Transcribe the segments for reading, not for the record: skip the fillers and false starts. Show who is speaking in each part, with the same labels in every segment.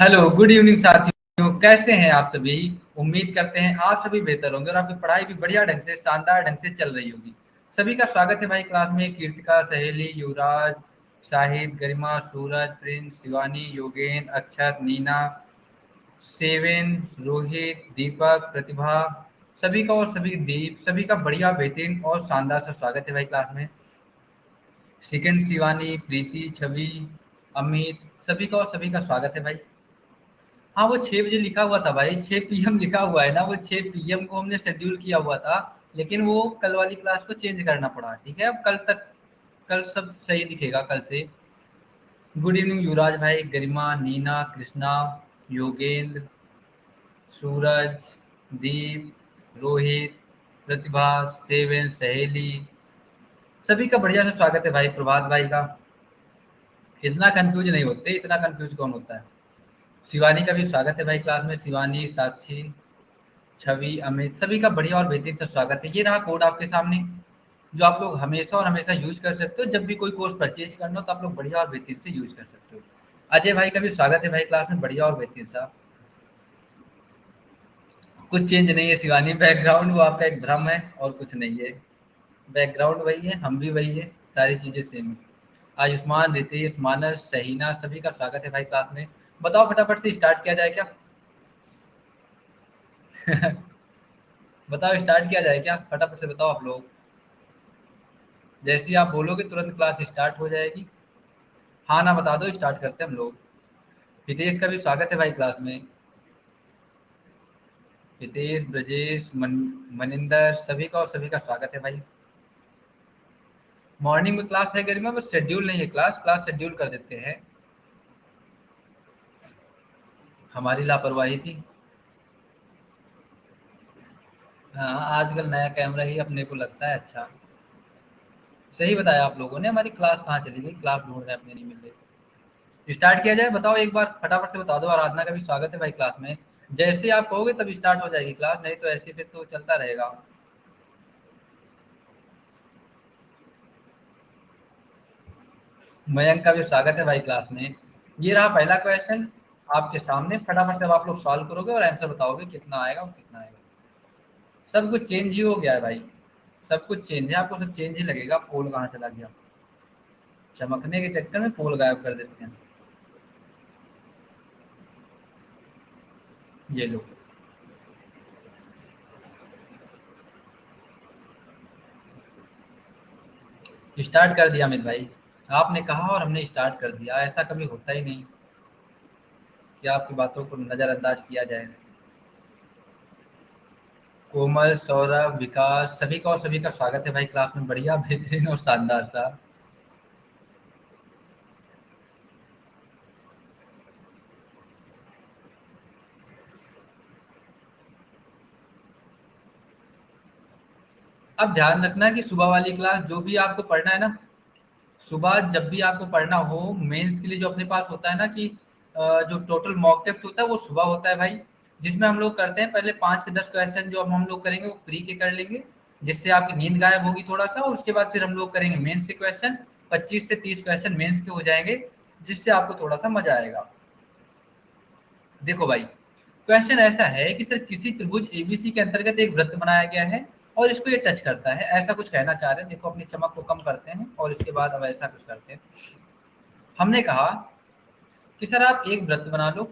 Speaker 1: Hello, good evening साथियों। कैसे हैं आप सभी? उम्मीद करते हैं आप सभी बेहतर होंगे और आपकी पढ़ाई भी बढ़िया ढंग से, शानदार ढंग से चल रही होगी। सभी का स्वागत है भाई क्लास में। कीर्तिका, सहेली, युवराज, शाहिद, गरिमा, सूरज, प्रिंस, शिवानी, योगेन, अक्षत, नीना, सेवेन, रोहित, दीपक, प्रतिभा, सभी का और सभी दीप, सभी का बढ़िया, बेहतरीन और शानदार सा स्वागत है भाई क्लास में। सेकंड शिवानी, प्रीति, छवि, अमित, सभी का और सभी का स्वागत है भाई। हाँ, वो 6 बजे लिखा हुआ था भाई, 6 PM लिखा हुआ है ना, वो 6 PM को हमने शेड्यूल किया हुआ था। लेकिन वो कल वाली क्लास को चेंज करना पड़ा। ठीक है, अब कल तक, कल सब सही दिखेगा कल से। गुड इवनिंग युवराज भाई, गरिमा, नीना, कृष्णा, योगेंद्र, सूरज, दीप, रोहित, प्रतिभा, सेवन, सहेली, सभी का बढ़िया से स्वागत है भाई। प्रभात भाई का। इतना कंफ्यूज नहीं होते, इतना कंफ्यूज कौन होता है। शिवानी का भी स्वागत है भाई क्लास में। शिवानी, साक्षी, छवि, अमित, सभी का बढ़िया और बेहतरीन से स्वागत है। ये रहा कोड आपके सामने, जो आप लोग हमेशा और हमेशा यूज कर सकते हो। जब भी कोई कोर्स परचेज करना हो तो आप लोग बढ़िया और बेहतरीन से यूज कर सकते हो। अजय भाई का भी स्वागत है भाई क्लास में, बढ़िया और बेहतरीन सा। कुछ चेंज नहीं है शिवानी, बैकग्राउंड वो आपका एक भ्रम है और कुछ नहीं है। बैकग्राउंड वही है, हम भी वही है, सारी चीजें सेम है। आयुष्मान, रितेश, मानस, सहीना, सभी का स्वागत है भाई क्लास में। बताओ फटाफट से स्टार्ट किया जाए क्या? बताओ स्टार्ट किया जाए क्या? फटाफट से बताओ आप लोग। जैसे ही आप बोलोगे तुरंत क्लास स्टार्ट हो जाएगी। हाँ ना बता दो, स्टार्ट करते हैं हम लोग। हितेश का भी स्वागत है भाई क्लास में। हितेश, ब्रजेश, मनिंदर, सभी का और सभी का स्वागत है भाई। मॉर्निंग में क्लास है गरिमा, बस शेड्यूल नहीं है। क्लास क्लास शेड्यूल कर देते हैं। हमारी लापरवाही थी। हाँ, आजकल नया कैमरा ही अपने को लगता है अच्छा। सही बताया आप लोगों ने। हमारी क्लास कहाँ चली गई? क्लास ढूंढ रहे हैं, अपने नहीं मिल रही। स्टार्ट किया जाए? बताओ एक बार फटाफट से बता दो। आराधना का भी स्वागत है भाई क्लास में। जैसे ही आप कहोगे तब स्टार्ट हो जाएगी क्लास, नहीं तो ऐसे फिर तो चलता रहेगा। मयंक का भी स्वागत है भाई क्लास में। ये रहा पहला क्वेश्चन आपके सामने। फटाफट से अब आप लोग सॉल्व करोगे और आंसर बताओगे कितना आएगा और कितना आएगा। सब कुछ चेंज ही हो गया है भाई। सब कुछ चेंज है, आपको सब चेंज ही लगेगा। पोल कहाँ चला गया? चमकने के चक्कर में पोल गायब कर देते हैं। ये लो, स्टार्ट कर दिया अमित भाई। आपने कहा और हमने स्टार्ट कर दिया। ऐसा कभी होता ही नहीं कि आपकी बातों को नज़रअंदाज किया जाए। कोमल, सौरभ, विकास, सभी का और सभी का स्वागत है भाई क्लास में। बढ़िया, बेहतरीन और शानदार सा। अब ध्यान रखना कि सुबह वाली क्लास जो भी आपको पढ़ना है ना, सुबह जब भी आपको पढ़ना हो, मेंस के लिए जो अपने पास होता है ना कि जो टोटल मॉक टेस्ट होता है वो सुबह होता है भाई। जिसमें हम लोग करते हैं पहले 5 से 10 क्वेश्चन, जो हम लोग करेंगे वो फ्री के कर लेंगे, जिससे आपकी नींद गायब होगी थोड़ा सा। और उसके बाद फिर हम लोग करेंगे मेंस के क्वेश्चन। 25 से 30 क्वेश्चन मेंस के हो जाएंगे, जिससे आपको थोड़ा सा मजा आएगा। देखो भाई, क्वेश्चन ऐसा है कि सर किसी त्रिभुज एबीसी के अंतर्गत एक वृत्त बनाया गया है और इसको ये टच करता है, ऐसा कुछ कहना चाह रहे हैं। देखो अपनी चमक को कम करते हैं और इसके बाद अब ऐसा कुछ करते हैं। हमने कहा कि सर आप एक वृत्त बना लो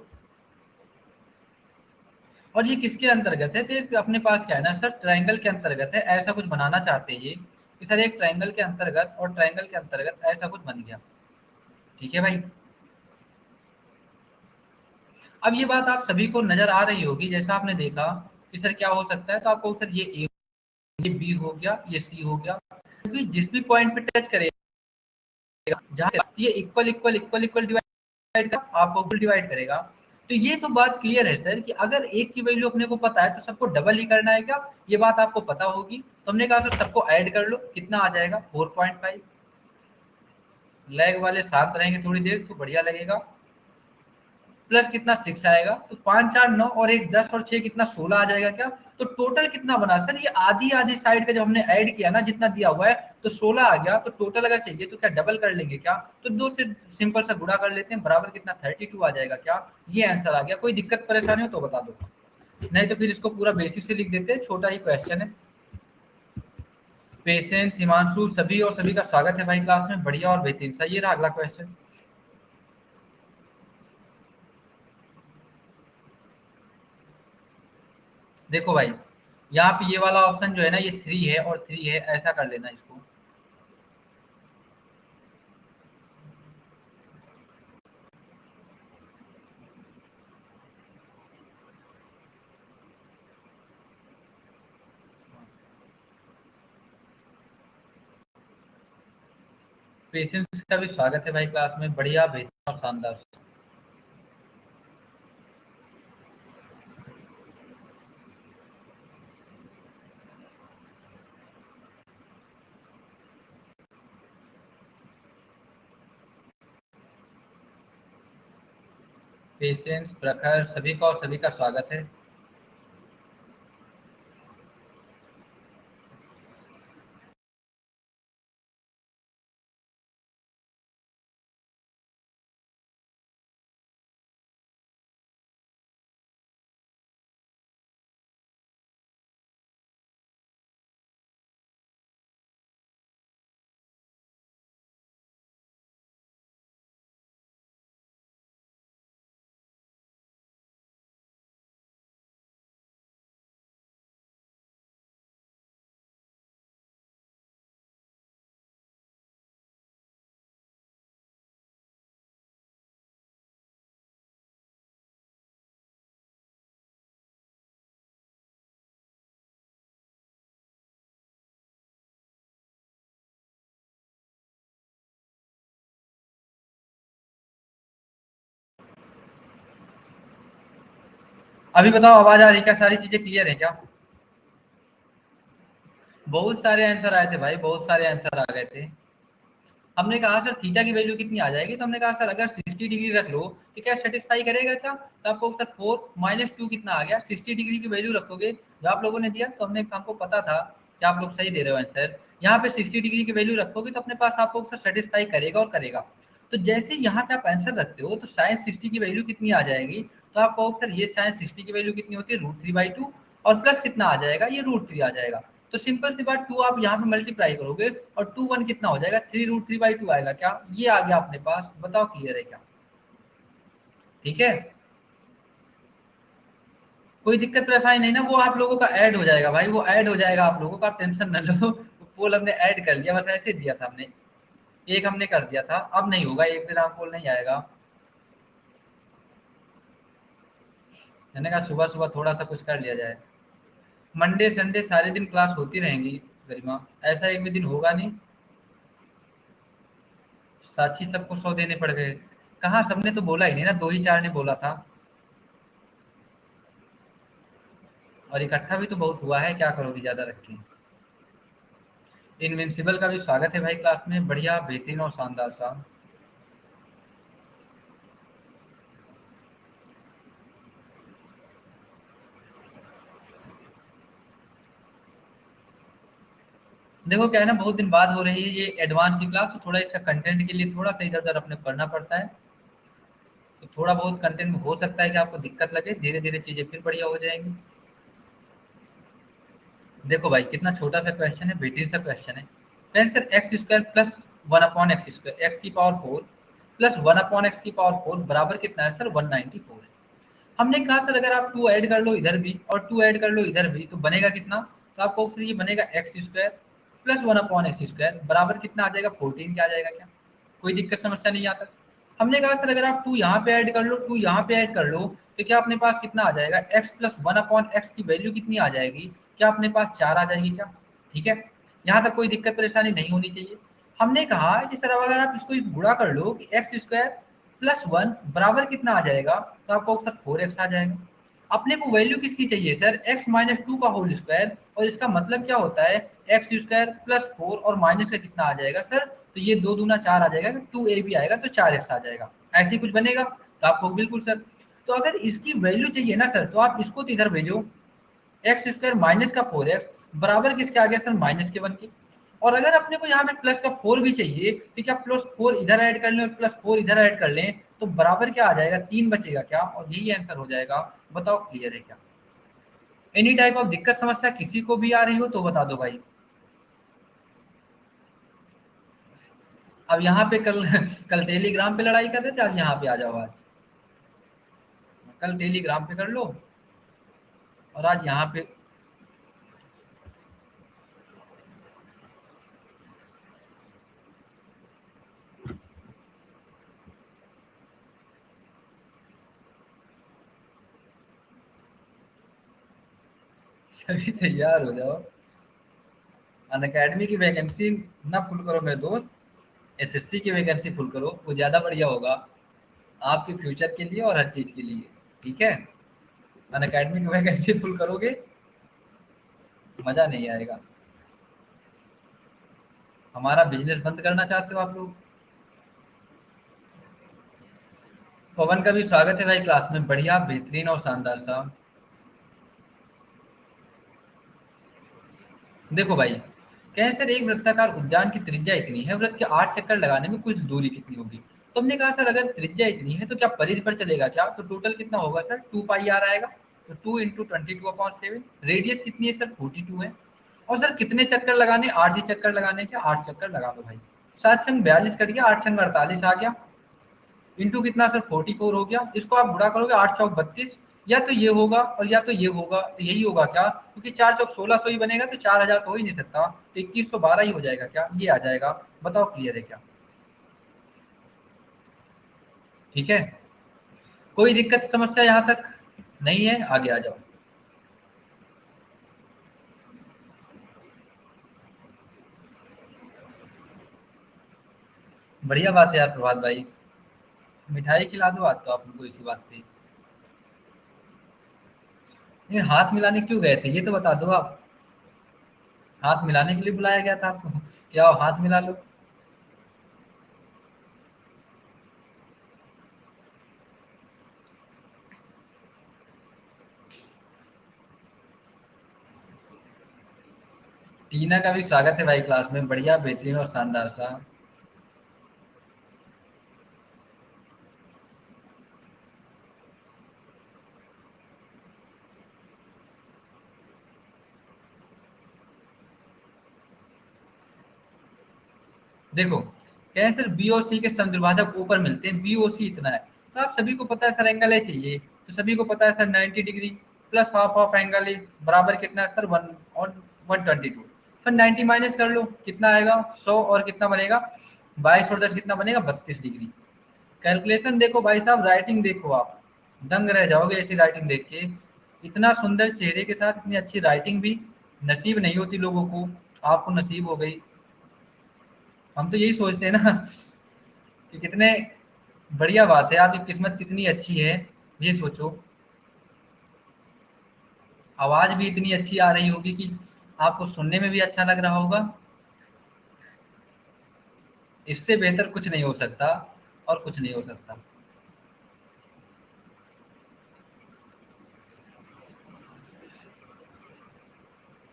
Speaker 1: और ये किसके अंतर्गत है, तो एक अपने पास क्या है ना सर, ट्रायंगल के अंतर्गत है। ऐसा कुछ बनाना चाहते हैं ये कि सर एक ट्रायंगल के अंतर्गत और ट्रायंगल के अंतर्गत ऐसा कुछ बन गया। ठीक है भाई। अब ये बात आप सभी को नजर आ रही होगी, जैसा आपने देखा कि सर क्या हो सकता है, तो आपको सर ये बी हो गया, ये सी हो गया। जिस भी पॉइंट पे टच करेगा, जहाँ ये equal equal equal equal divide, आपको फुल डिवाइड करेगा। तो ये तो बात क्लियर है सर कि अगर एक की वैल्यू अपने को पता है तो सबको डबल ही करना है क्या? ये बात आपको पता होगी। तो हमने कहा सर सबको ऐड कर लो, कितना आ जाएगा? 4.5। लैग वाले साथ रहेंगे थोड़ी देर तो बढ़िया लगेगा। प्लस कितना 6 आएगा, तो 5 4 9 और 1 10 और 6 कितना 16 आ जाएगा क्या। तो टोटल कितना बना सर, ये आधी आधी साइड का जब हमने ऐड किया ना जितना दिया हुआ है तो 16 आ गया। तो टोटल अगर चाहिए तो क्या डबल कर लेंगे क्या, तो 2 से सिंपल सा गुणा कर लेते हैं, बराबर कितना 32 आ जाएगा क्या। ये आंसर आ गया। कोई दिक्कत परेशानी हो तो बता दो, नहीं तो फिर इसको पूरा बेसिक से लिख देते हैं, छोटा ही क्वेश्चन है। पेशेंस, हिमांशु, सभी और सभी का स्वागत है भाई क्लास में, बढ़िया और बेहतरीन। सही रहा अगला क्वेश्चन। देखो भाई, यहाँ पे ये वाला ऑप्शन जो है ना ये 3 है और 3 है, ऐसा कर लेना इसको। पेशेंस का भी स्वागत है भाई क्लास में, बढ़िया बेहतर और शानदार। पेशेंस, प्रखर, सभी का और सभी का स्वागत है। अभी बताओ आवाज आ रही है क्या, सारी चीजें क्लियर है क्या। बहुत सारे आंसर आए थे भाई, बहुत सारे आंसर आ गए थे। हमने कहा सर थीटा की वैल्यू कितनी आ जाएगी, तो हमने कहा सर अगर 60 डिग्री रख लो तो क्या सेटिस्फाई करेगा क्या, तो आपको सर 4 - 2 कितना आ गया, 60 डिग्री की वैल्यू रखोगे जो आप लोगों ने दिया, तो हमको पता था कि आप लोग सही दे रहे हो आंसर। यहाँ पे 60 डिग्री की वैल्यू रखोगे तो अपने पास आपको सर सेटिस्फाई करेगा और करेगा। तो जैसे यहाँ पे आप आंसर रखते हो तो साइन 60 की वैल्यू कितनी आ जाएगी, तो आप कहोगे सर ये साइन 60 की वैल्यू कितनी होती है, √3/2 और प्लस कितना आ जाएगा, ये √3 आ जाएगा। तो सिंपल सी बात, 2 आप यहाँ पे मल्टीप्लाई करोगे और 2 1 कितना हो जाएगा, 3√3/2 आएगा क्या, ये आ गया अपने पास। बताओ क्लियर है क्या, ठीक है। कोई दिक्कत परेशानी नहीं ना, वो आप लोगों का ऐड हो जाएगा भाई, वो ऐड हो जाएगा आप लोगों का, आप टेंशन न लो। पोल हमने ऐड कर लिया, बस ऐसे दिया था हमने, एक हमने कर दिया था, अब नहीं होगा, एक दिन आप पोल नहीं आएगा। मैंने कहा सुबह सुबह थोड़ा सा कुछ कर लिया जाए। मंडे संडे सारे दिन क्लास होती रहेंगी गरिमा, ऐसा एक भी दिन होगा नहीं। साक्षी सबको 100 देने पड़ गए, कहाँ, सबने तो बोला ही नहीं ना, 2 ही 4 ने बोला था, और इकट्ठा भी तो बहुत हुआ है, क्या करोगी ज्यादा रख के। इनविंसिबल का भी स्वागत है भाई क्लास में, बढ़िया बेहतरीन और शानदार सा। देखो क्या है ना, बहुत दिन बाद हो रही है ये एडवांस की क्लास, तो थोड़ा इसका कंटेंट के लिए थोड़ा सा इधर उधर अपने करना पड़ता है, तो थोड़ा बहुत कंटेंट में हो सकता है कि आपको दिक्कत लगे, धीरे धीरे चीजें फिर बढ़िया हो जाएंगी। देखो भाई कितना छोटा सा क्वेश्चन है, बेहतरीन सा क्वेश्चन है। Friends sir x² plus 1/x², x⁴ plus 1/x⁴ बराबर कितना है सर, 194 है। हमने कहा सर अगर आप 2 ऐड कर लो इधर भी और 2 ऐड कर लो इधर भी तो बनेगा कितना, तो आपको सर ये बनेगा x² प्लस 1/x² बराबर कितना आ जाएगा, 14 क्या आ जाएगा क्या। कोई दिक्कत समस्या नहीं आता। हमने कहा सर अगर आप 2 यहाँ पे ऐड कर लो, 2 यहाँ पे ऐड कर लो, तो क्या अपने पास कितना आ जाएगा, x प्लस 1/x की वैल्यू कितनी आ जाएगी, क्या अपने पास 4 आ जाएगी क्या, ठीक है। यहाँ तक कोई दिक्कत परेशानी नहीं होनी चाहिए। हमने कहा कि सर अब अगर आप इसको गुणा कर लो कि x² प्लस 1 बराबर कितना आ जाएगा, तो आपको सर 4x आ जाएगा। अपने को वैल्यू किसकी चाहिए सर, x - 2 का होल स्क्वायर, और इसका मतलब क्या होता है, x² प्लस 4 और माइनस का कितना आ जाएगा सर, तो ये 2 दूना 4 आ जाएगा, 2ab आएगा तो 4x आ जाएगा। ऐसे ही कुछ बनेगा, तो आपको बिल्कुल सर। तो अगर इसकी वैल्यू चाहिए ना सर, तो आप इसको तो इधर भेजो, एक्स स्क्वायर माइनस का 4x बराबर किसके आ गया सर, माइनस के 1 के। और अगर अपने को यहाँ पे प्लस का 4 भी चाहिए, तो क्या प्लस 4 इधर ऐड कर लें और प्लस 4 इधर ऐड कर लें, तो बराबर क्या आ जाएगा, 3 बचेगा क्या, और यही आंसर हो जाएगा। बताओ क्लियर है क्या? एनी टाइप ऑफ दिक्कत समस्या किसी को भी आ रही हो तो बता दो भाई। अब यहाँ पे कल कल टेलीग्राम पे लड़ाई कर रहे थे, आज यहाँ पे आ जाओ। आज कल टेलीग्राम पे कर लो और आज यहाँ पे। सभी तैयार हो जाओ। अन अकेडमी की वैकेंसी ना फुल करो मेरे दोस्त, एसएससी की वैकेंसी फुल करो, वो ज़्यादा बढ़िया होगा आपके फ्यूचर के लिए और हर चीज़ के लिए। ठीक है, अन अकेडमी की वैकेंसी फुल करोगे, मज़ा नहीं आएगा। हमारा बिजनेस बंद करना चाहते हो आप लोग? पवन का भी स्वागत है भाई क्लास में, बढ़िया बेहतरीन और शानदार सा। देखो भाई, कहें सर एक वृत्ताकार उद्यान की त्रिज्या इतनी है, वृत्त के 8 चक्कर लगाने में कुछ दूरी कितनी होगी? तो हमने कहा सर अगर त्रिज्या इतनी है तो क्या परिधि पर चलेगा क्या, तो टोटल कितना होगा सर, 2 पाई आर आएगा। तो 2 इंटू 22/7। रेडियस कितनी है सर, 42 है। और सर कितने चक्कर लगाने, 8 ही चक्कर लगाने, क्या 8 चक्कर लगा दो भाई। 7 छंग 42 कट गया, 8 छंग 48 आ गया, इंटू कितना सर 44 हो गया। इसको आप गुणा करोगे 8 चौक 32, या तो ये होगा और या तो ये होगा, तो यही होगा क्या, क्योंकि 4 चौक 1600 ही बनेगा, तो 4000 तो हो ही नहीं सकता, तो 2112 ही हो जाएगा क्या, ये आ जाएगा। बताओ क्लियर है क्या? ठीक है, कोई दिक्कत समस्या यहाँ तक नहीं है, आगे आ जाओ। बढ़िया बात है यार प्रभात भाई, मिठाई खिला दो आज तो आप उनको इसी बात पे। ये हाथ मिलाने क्यों गए थे ये तो बता दो आप। हाथ मिलाने के लिए बुलाया गया था आपको, क्या आओ हाथ मिला लो। टीना का भी स्वागत है भाई क्लास में, बढ़िया बेहतरीन और शानदार सा। देखो, क्या है सर, बी और सी के समद्विभाजक ऊपर मिलते हैं, बी ओ सी इतना है, तो आप सभी को पता है सर एंगल ए चाहिए, तो सभी को पता है sir 90 degree plus half of angle A बराबर कितना है सर, 1 और 122। फिर 90 माइनस कर लो, कितना आएगा 100, और कितना बनेगा 22 और 10 कितना बनेगा 32 डिग्री। कैलकुलेशन देखो भाई साहब, राइटिंग देखो आप, दंग रह जाओगे ऐसी राइटिंग देख के। इतना सुंदर चेहरे के साथ इतनी अच्छी राइटिंग भी नसीब नहीं होती लोगों को, आपको नसीब हो गई। हम तो यही सोचते हैं ना कि कितने बढ़िया बात है, आपकी किस्मत कितनी अच्छी है, ये सोचो। आवाज भी इतनी अच्छी आ रही होगी कि आपको सुनने में भी अच्छा लग रहा होगा। इससे बेहतर कुछ नहीं हो सकता, और कुछ नहीं हो सकता।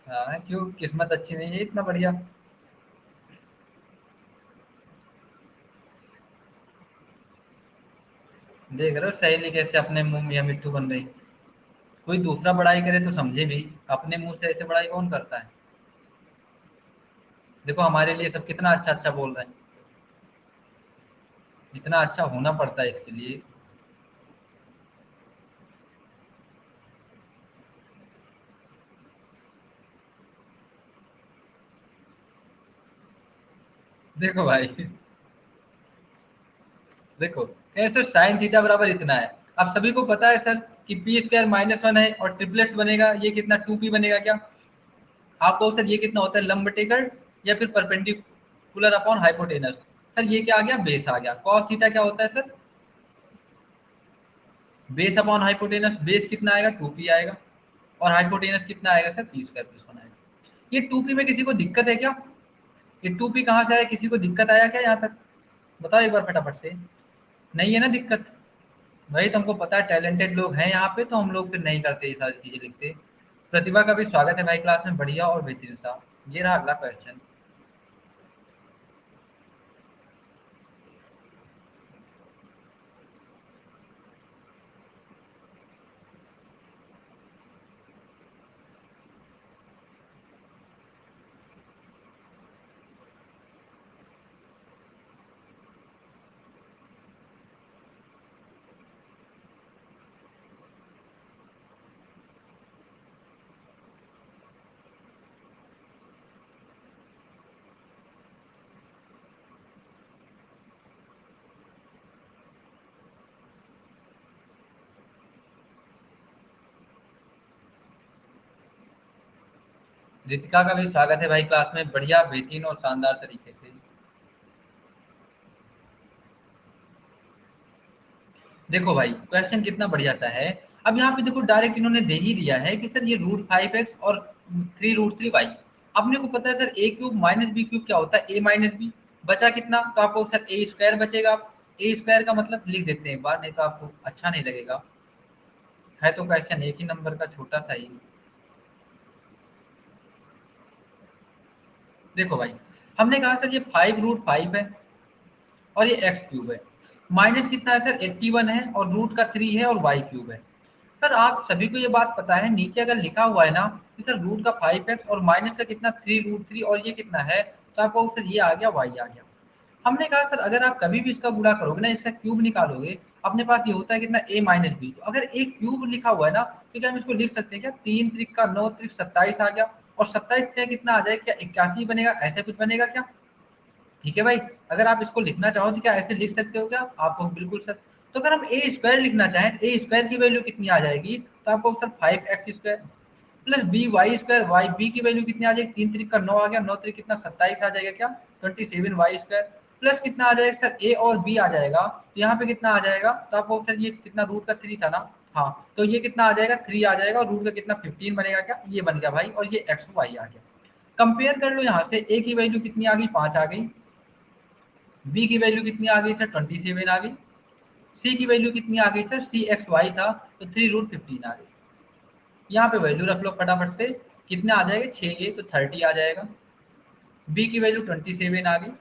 Speaker 1: हाँ, क्यों किस्मत अच्छी नहीं है इतना बढ़िया? देख रहे हो सहेली कैसे अपने मुंह मियां मिट्टू बन रही। कोई दूसरा बड़ाई करे तो समझे भी, अपने मुंह से ऐसे बड़ाई कौन करता है? देखो हमारे लिए सब कितना अच्छा अच्छा बोल रहे हैं, इतना अच्छा होना पड़ता है इसके लिए। देखो भाई, देखो कैसे साइन थीटा बराबर इतना है। अब सभी को पता है सर कि पी स्क्वायर -1 है, और ट्रिपलेट्स बनेगा ये कितना 2p बनेगा क्या। आपको सर ये कितना होता है, लंब टेकड़ या फिर परपेंडिकुलर अपॉन हाइपोटेनस। सर ये क्या आ गया, बेस आ गया। कॉस थीटा क्या होता है sir, base upon hypotenuse. Base कितना आएगा 2p आएगा, और हाइपोटेनस कितना आएगा सर, पी स्क्वायर +1 आएगा। ये 2p में किसी को दिक्कत है क्या, ये 2p कहाँ से आया, किसी को दिक्कत आया क्या यहाँ तक? बताओ एक बार फटाफट से। नहीं है ना दिक्कत? भाई तुमको पता है टैलेंटेड लोग हैं यहाँ पे, तो हम लोग फिर नहीं करते ये सारी चीजें लिखते। प्रतिभा का भी स्वागत है भाई क्लास में, बढ़िया और बेहतरीन सा। ये रहा अगला क्वेश्चन। रितिका का भी स्वागत है भाई क्लास में, बढ़िया बेहतरीन और शानदार तरीके से। देखो भाई क्वेश्चन कितना बढ़िया सा है। अब यहाँ पे देखो डायरेक्ट इन्होंने दे ही दिया है कि सर ये √5x और 3√3y। अपने को पता है sir a cube minus B cube क्या होता है, a माइनस बी। बचा कितना, तो आपको सर a स्क्वायर बचेगा। a स्क्वायर का मतलब लिख देते हैं एक बार, नहीं तो आपको अच्छा नहीं लगेगा। है तो क्वेश्चन एक ही नंबर का, छोटा सा ही। देखो भाई हमने कहा सर ये 5√5 है और ये एक्स क्यूब है। माइनस कितना है सर, 81 है, और रूट का 3 है और वाई क्यूब है। सर आप सभी को ये बात पता है, नीचे अगर लिखा हुआ है ना कि सर रूट का 5x और माइनस का कितना 3√3 और ये कितना है, तो आपको सर ये आ गया, वाई आ गया। हमने कहा सर अगर आप कभी भी इसका गुणा करोगे ना, इसका क्यूब निकालोगे, अपने पास ये होता है कितना a माइनस बी। तो अगर एक क्यूब लिखा हुआ है ना, तो क्या हम इसको लिख सकते हैं क्या, 3 त्रिक का 9 त्रिक 27 आ गया, और 27 कितना आ जाएगा, क्या 81 बनेगा, ऐसे कुछ बनेगा क्या। ठीक है भाई, अगर आप इसको लिखना चाहो तो क्या ऐसे लिख सकते हो क्या, आपको बिल्कुल सर। तो अगर हम ए स्क्वायर लिखना चाहें, तो ए स्क्वायर की वैल्यू कितनी आ जाएगी, तो आपको sir 5x² plus B Y square, Y B की वैल्यू कितनी आ जाएगी, 3 त्रिक का 9 आ गया, 9 त्रिक कितना 27 आ जाएगा क्या, 27 y² प्लस कितना आ जाएगा सर, ए और बी आ जाएगा, तो यहाँ पे कितना आ जाएगा, तो आपको सर ये कितना रूट का 3 था ना। हाँ, तो ये कितना आ जाएगा, 3 आ जाएगा, और रूट का कितना 15 बनेगा क्या, ये बन गया भाई, और ये एक्स वाई आ गया। कंपेयर कर लो यहाँ से, ए की वैल्यू कितनी आ गई, 5 आ गई। बी की वैल्यू कितनी आ गई सर, 27 आ गई। सी की वैल्यू कितनी आ गई सर, सी एक्स वाई था, तो 3√15 आ गई। यहाँ पे वैल्यू रख लो फटाफट से, कितना आ जाएगा, 6a तो 30 आ जाएगा। बी की वैल्यू 27 आ गई।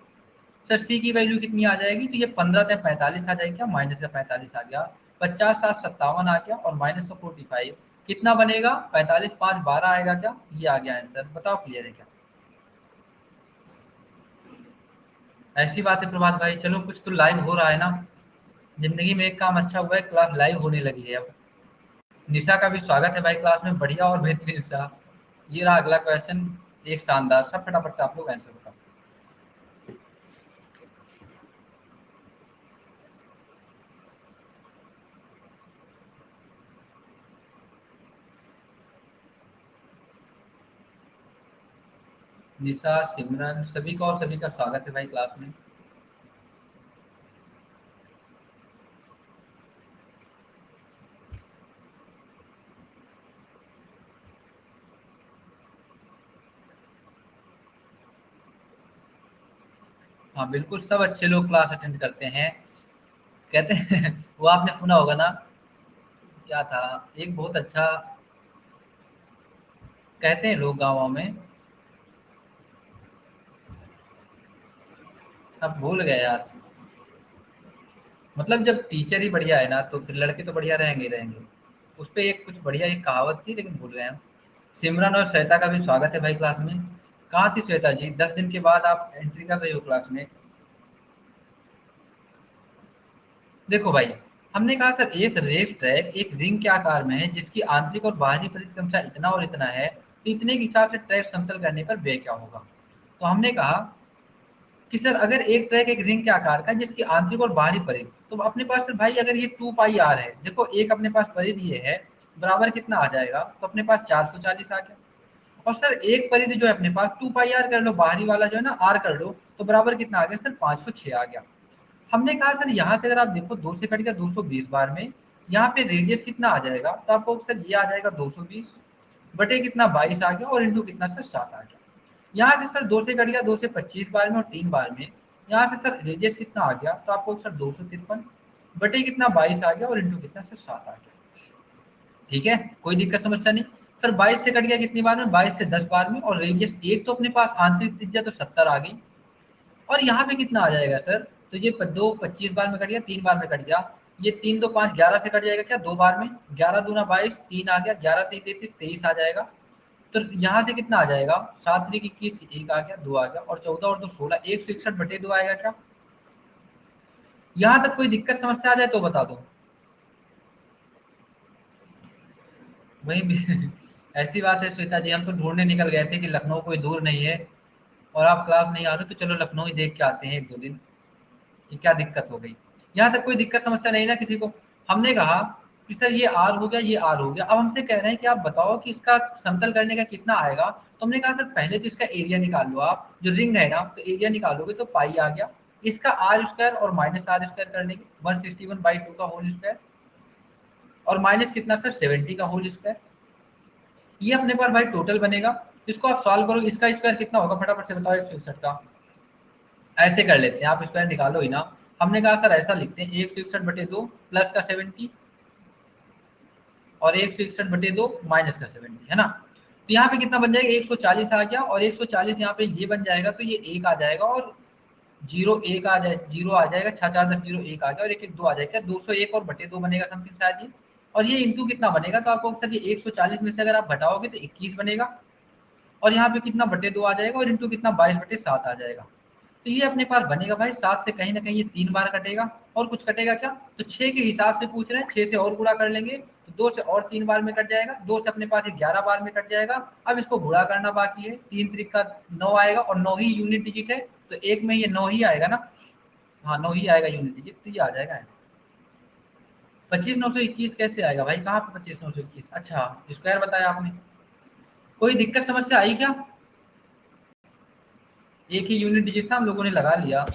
Speaker 1: सर सी की वैल्यू कितनी आ जाएगी, तो ये 15 से 45 आ जाएगी क्या, माइनस का 45 आ गया। 50 7 57 आ गया, और माइनस का 45 कितना बनेगा, 45 5 12 आएगा क्या, ये आ गया आंसर। बताओ क्लियर है क्या। ऐसी बात है प्रभात भाई, चलो कुछ तो लाइव हो रहा है ना। जिंदगी में एक काम अच्छा हुआ है, क्लास लाइव होने लगी है अब। निशा का भी स्वागत है भाई क्लास में, बढ़िया और बेहतरीन सा। ये रहा अगला क्वेश्चन, एक शानदार सा, फटाफट से आप लोग आंसर बताओ। निशा, सिमरन, सभी का और सभी का स्वागत है भाई क्लास में। हाँ बिल्कुल, सब अच्छे लोग क्लास अटेंड करते हैं। कहते हैं वो आपने सुना होगा ना, क्या था, एक बहुत अच्छा, कहते हैं लोग गाँवों में, अब भूल गए यार। मतलब जब टीचर ही बढ़िया है ना, तो फिर लड़के तो बढ़िया रहेंगे ही रहेंगे। उस पे एक कुछ बढ़िया एक कहावत थी, लेकिन भूल गए हम। सिमरन और श्वेता का भी स्वागत है भाई क्लास में। कहाँ थी श्वेता जी, 10 दिन के बाद आप एंट्री कर रही हो क्लास में। देखो भाई, हमने कहा सर एक रेस ट्रैक एक रिंग के आकार में है, जिसकी आंतरिक और बाहरी परिक्रमता इतना और इतना है, तो इतने के हिसाब से ट्रैक समतल करने पर व्यय क्या होगा। तो हमने कहा कि सर अगर एक ट्रैक एक रिंग के आकार का है, जिसकी आंतरिक और बाहरी परिधि, तो अपने पास सर भाई अगर ये 2πr है, देखो एक अपने पास परिधि ये है, बराबर कितना आ जाएगा, तो अपने पास 440 आ गया। और सर एक परिधि जो है अपने पास 2πr कर लो, बाहरी वाला जो है ना r कर लो, तो बराबर कितना आ गया सर, 506 आ गया। हमने कहा सर यहाँ से अगर आप देखो, 2 से कट गया 220 बार में, यहाँ पे रेडियस कितना आ जाएगा, तो आपको सर ये आ जाएगा 220 बटे कितना 22 आ गया, और इंटू कितना सर 7 आ गया। यहाँ से सर 2 से कट गया 2 से 25 बार में और 3 बार में, यहाँ से सर रेडियस कितना आ गया, तो आपको सर 253 बटे कितना 22 आ गया और इंटू कितना सर 7 आ गया। ठीक है, कोई दिक्कत समस्या नहीं। सर 22 से कट गया कितनी बार में, 22 से 10 बार में, और रेडियस एक तो अपने पास आंतरिक त्रिज्या तो 70 आ गई। और यहाँ पे कितना आ जाएगा सर, तो ये दो 25 बार में कट गया, 3 बार में कट गया, ये 3 2 5 11 से कट जाएगा क्या, 2 बार में, 11 दूना 22, 3 आ गया, 11 3 33 23 आ जाएगा। तो यहाँ से कितना आ जाएगा, 7 3 21, एक आ गया, 2 आ गया, और 14 और 2 16, 161 बटे 2 आएगा क्या। यहाँ तक कोई दिक्कत समस्या आ जाए तो बता दो। वही भी ऐसी बात है श्वेता जी, हम तो ढूंढने निकल गए थे कि लखनऊ कोई दूर नहीं है, और आप क्लास नहीं आ रहे, तो चलो लखनऊ ही देख के आते हैं एक दो दिन कि क्या दिक्कत हो गई। यहाँ तक कोई दिक्कत समस्या नहीं ना किसी को। हमने कहा कि सर ये आर हो गया, ये आर हो गया, अब हमसे कह रहे हैं कि आप बताओ कि इसका समतल करने का कितना आएगा। तो हमने कहा सर पहले तो इसका एरिया निकाल लो, आप जो रिंग है ना, तो एरिया निकालोगे तो पाई आ गया, इसका आर स्क्वायर और माइनस आर स्क्वायर करने की 161/2 का होल स्क्वायर, और माइनस कितना सर 70 का होल स्क्वायर। ये अपने पास भाई टोटल बनेगा। इसको आप सॉल्व करो, इसका स्क्वायर कितना होगा फटाफट से बताओ, 161 का। ऐसे कर लेते हैं, आप स्क्वायर निकालो ही ना। हमने कहा सर ऐसा लिखते हैं, 161/2 प्लस का 70 और 161/2 माइनस का 70, है ना। तो यहाँ पे कितना बन जाएगा, 140 आ गया, और 140 यहाँ पे ये बन जाएगा, तो ये एक आ जाएगा, और जीरो एक आ जाए, जीरो आ जाएगा, 6 4 10 0 एक आ गया, और एक एक 2 आ जाएगा, 201 और बटे 2 बनेगा समथिंग शायद ये। और ये इंटू कितना बनेगा, तो आपको सर ये 140 में से अगर आप घटाओगे तो 21 बनेगा, और यहाँ पे कितना बटे 2 आ जाएगा, और इंटू कितना 22/7 आ जाएगा। तो ये अपने पास बनेगा भाई 7 से कहीं ना कहीं ये 3 बार कटेगा, और कुछ कटेगा क्या, तो 6 के हिसाब से पूछ रहे हैं, 6 से और गुणा कर लेंगे तो 2 से और 3 बार में कट जाएगा, 2 से अपने पास 11 बार में कट जाएगा। अब इसको गुणा करना बाकी है, 3 त्रिक का 9 आएगा, और 9 ही यूनिट डिजिट है, तो एक में ये 9 ही आएगा ना। हाँ 9 ही आएगा यूनिट डिजिट, तो ये आ जाएगा 25 921 कैसे आएगा भाई, कहाँ पे 25 921, अच्छा स्क्वायर बताया आपने। कोई दिक्कत समस्या आई क्या, एक ही यूनिट डिजिट था हम लोगों ने लगा लिया,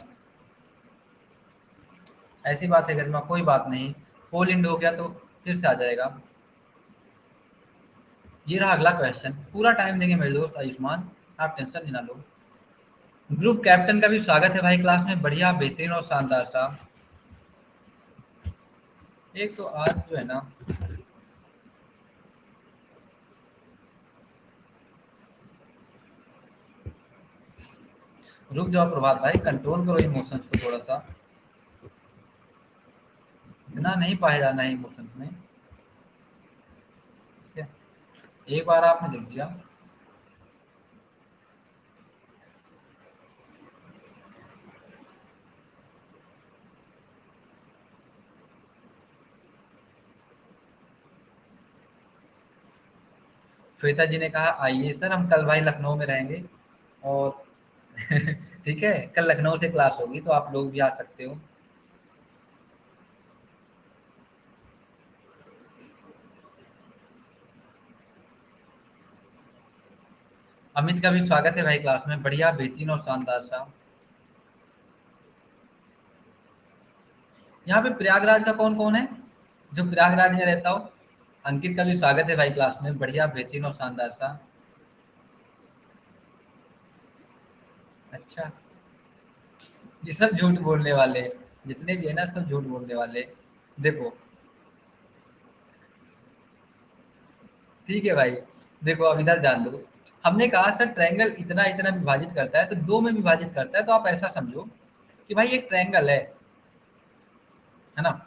Speaker 1: ऐसी बात है घर में, कोई बात नहीं, होल इंड हो गया तो फिर से आ जाएगा। ये रहा अगला क्वेश्चन, पूरा टाइम देंगे मेरे दोस्त आयुष्मान, आप टेंशन नहीं ना लो। ग्रुप कैप्टन का भी स्वागत है भाई क्लास में, बढ़िया बेहतरीन और शानदार सा। एक तो आज जो है ना, रुक जाओ प्रभात भाई, कंट्रोल करो इमोशंस को थोड़ा सा, इतना नहीं पाया जाना है इमोशंस में। ठीक है, एक बार आपने लिख दिया। श्वेता जी ने कहा आइए सर, हम कल भाई लखनऊ में रहेंगे, और ठीक है, कल लखनऊ से क्लास होगी तो आप लोग भी आ सकते हो। अमित का भी स्वागत है भाई क्लास में, बढ़िया बेहतरीन और शानदार सा। यहाँ पे प्रयागराज का कौन कौन है, जो प्रयागराज में रहता हो। अंकित का भी स्वागत है भाई क्लास में, बढ़िया बेहतरीन और शानदार सा। अच्छा, ये सब झूठ बोलने वाले, जितने भी है ना सब झूठ बोलने वाले। देखो, ठीक है भाई, देखो अब इधर जान दो। हमने कहा सर ट्रायंगल इतना इतना विभाजित करता है, तो दो में विभाजित करता है, तो आप ऐसा समझो कि भाई एक ट्रायंगल है ना,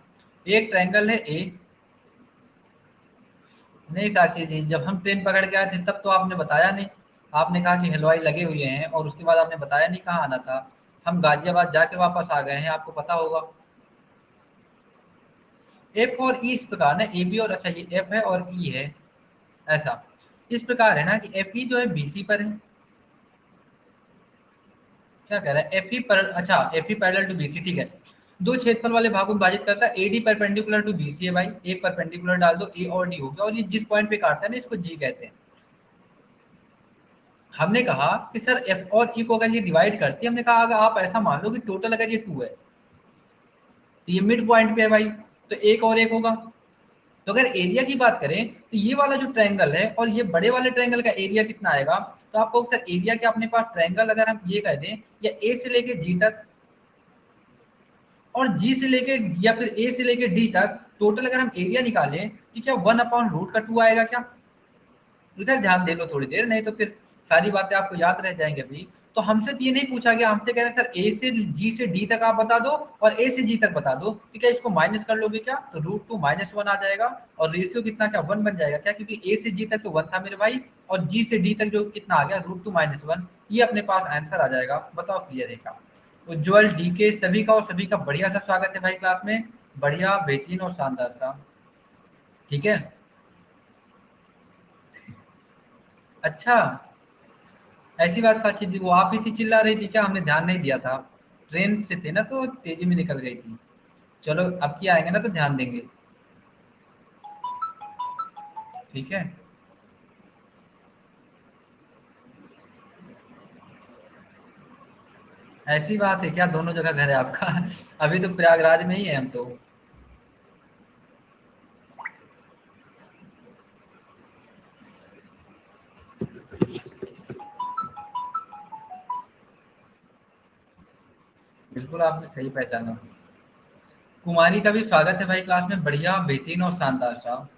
Speaker 1: एक ट्रायंगल है ए। नहीं साक्षी जी, जब हम ट्रेन पकड़ के आए थे तब तो आपने बताया नहीं, आपने कहा कि हलवाई लगे हुए हैं, और उसके बाद आपने बताया नहीं कहाँ आना था। हम गाजियाबाद जाके वापस आ गए हैं, आपको पता होगा। एफ और ई इस प्रकार ना, ए बी और, अच्छा ये एफ है और ई है, ऐसा इस प्रकार है ना कि एफ ई जो है बीसी पर है। क्या कह रहा है, एफ ई पर, अच्छा F E parallel to BC, ठीक है। दो क्षेत्रफल वाले भागों को विभाजित करता है, एडी परपेंडिकुलर टू बीसी है भाई, एक परपेंडिकुलर डाल दो, ए और डी हो गया, और ये जिस पॉइंट पे काटता है ना इसको जी कहते हैं। हमने कहा कि सर एफ और ई को अगर ये डिवाइड करती है, हमने कहा अगर आप ऐसा मान लो कि टोटल अगर ये 2 है, तो ये मिड पॉइंट पे है भाई, तो एक और एक होगा। तो अगर एरिया की बात करें, तो ये वाला जो ट्रायंगल है और ये बड़े वाले ट्रायंगल का एरिया कितना आएगा, तो आपको सर एरिया के अपने पास ट्रायंगल अगर हम ये कह दें, या ए से लेके जी तक, और जी से लेके या फिर ए से लेके डी तक टोटल अगर हम एरिया निकालें तो क्या 1/√2 आएगा क्या? इधर ध्यान दे लो थोड़ी देर, नहीं तो फिर सारी बातें आपको याद रह जाएंगे अभी। तो हमसे तो ये नहीं पूछा गया, हमसे कह रहे हैं सर ए से जी से डी तक आप बता दो और ए से जी तक बता दो, तो क्या इसको माइनस कर लोगे क्या? तो √2 -1 आ जाएगा और रेशियो कितना क्या 1 बन जाएगा क्या? क्योंकि ए से जी तक तो 1 था मेरे भाई और जी से डी तक जो कितना आ गया √2 -1, ये अपने पास आंसर आ जाएगा। बताओ क्लियर है क्या? उज्ज्वल डी के सभी का और सभी का बढ़िया सा स्वागत है भाई क्लास में, बढ़िया बेहतरीन और शानदार सा। ठीक है, अच्छा ऐसी बात साक्षी जी, वो आप ही थी चिल्ला रही थी क्या? हमने ध्यान नहीं दिया था, ट्रेन से थे ना तो तेजी में निकल गई थी। चलो अब की आएंगे ना तो ध्यान देंगे। ठीक है, ऐसी बात है क्या? दोनों जगह घर है आपका? अभी तो प्रयागराज में ही है हम तो। बिल्कुल आपने सही पहचाना। कुमारी का भी स्वागत है भाई क्लास में, बढ़िया बेहतरीन और शानदार सा।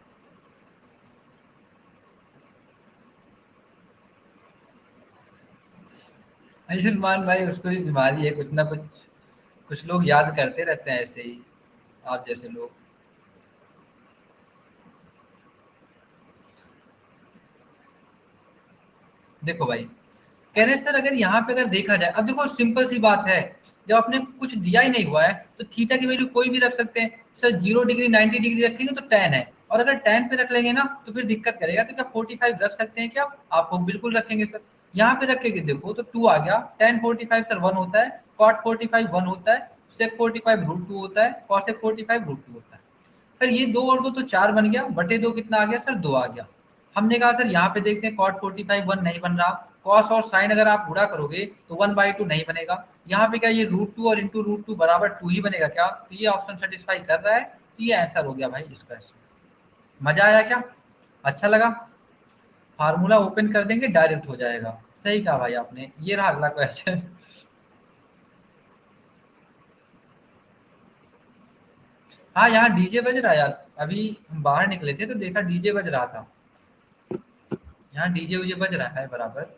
Speaker 1: आयुष्मान भाई उसको भी बीमारी है कुछ ना कुछ, कुछ लोग याद करते रहते हैं ऐसे ही, आप जैसे लोग। देखो भाई, कह रहे हैं सर अगर यहाँ पे अगर देखा जाए, अब देखो सिंपल सी बात है, जब आपने कुछ दिया ही नहीं हुआ है तो थीटा की वैल्यू कोई भी रख सकते हैं। सर 0 डिग्री 90 डिग्री रखेंगे तो tan है, और अगर tan पे रख लेंगे ना तो फिर दिक्कत करेगा, तो क्या 45 रख सकते हैं क्या? आपको बिल्कुल रखेंगे सर। यहाँ पे रखेंगे देखो तो 2 आ गया, tan 45 सर 1 होता है, cot 45 1 होता है, sec 45 √2 होता है, cosec 45 √2 होता है। सर ये 2 और 2 तो 4 बन गया, बटे 2 कितना आ गया सर? 2 आ गया। हमने कहा सर यहाँ पे देखते हैं cot 45 1 नहीं बन रहा, कॉस और साइन अगर आप गुणा करोगे तो 1/2 नहीं बनेगा। यहाँ पे क्या ये √2 और इंटू √2 बराबर 2 ही बनेगा क्या? तो ये ऑप्शन सेटिस्फाई कर रहा है, तो ये आंसर हो गया भाई इस क्वेश्चन। मजा आया क्या? अच्छा लगा? फार्मूला ओपन कर देंगे डायरेक्ट हो जाएगा। सही कहा भाई आपने, ये रहा अगला क्वेश्चन। हाँ यहाँ डीजे बज रहा है यार, अभी हम बाहर निकले थे तो देखा डीजे बज रहा था। यहाँ डीजे उजे बज रहा है बराबर।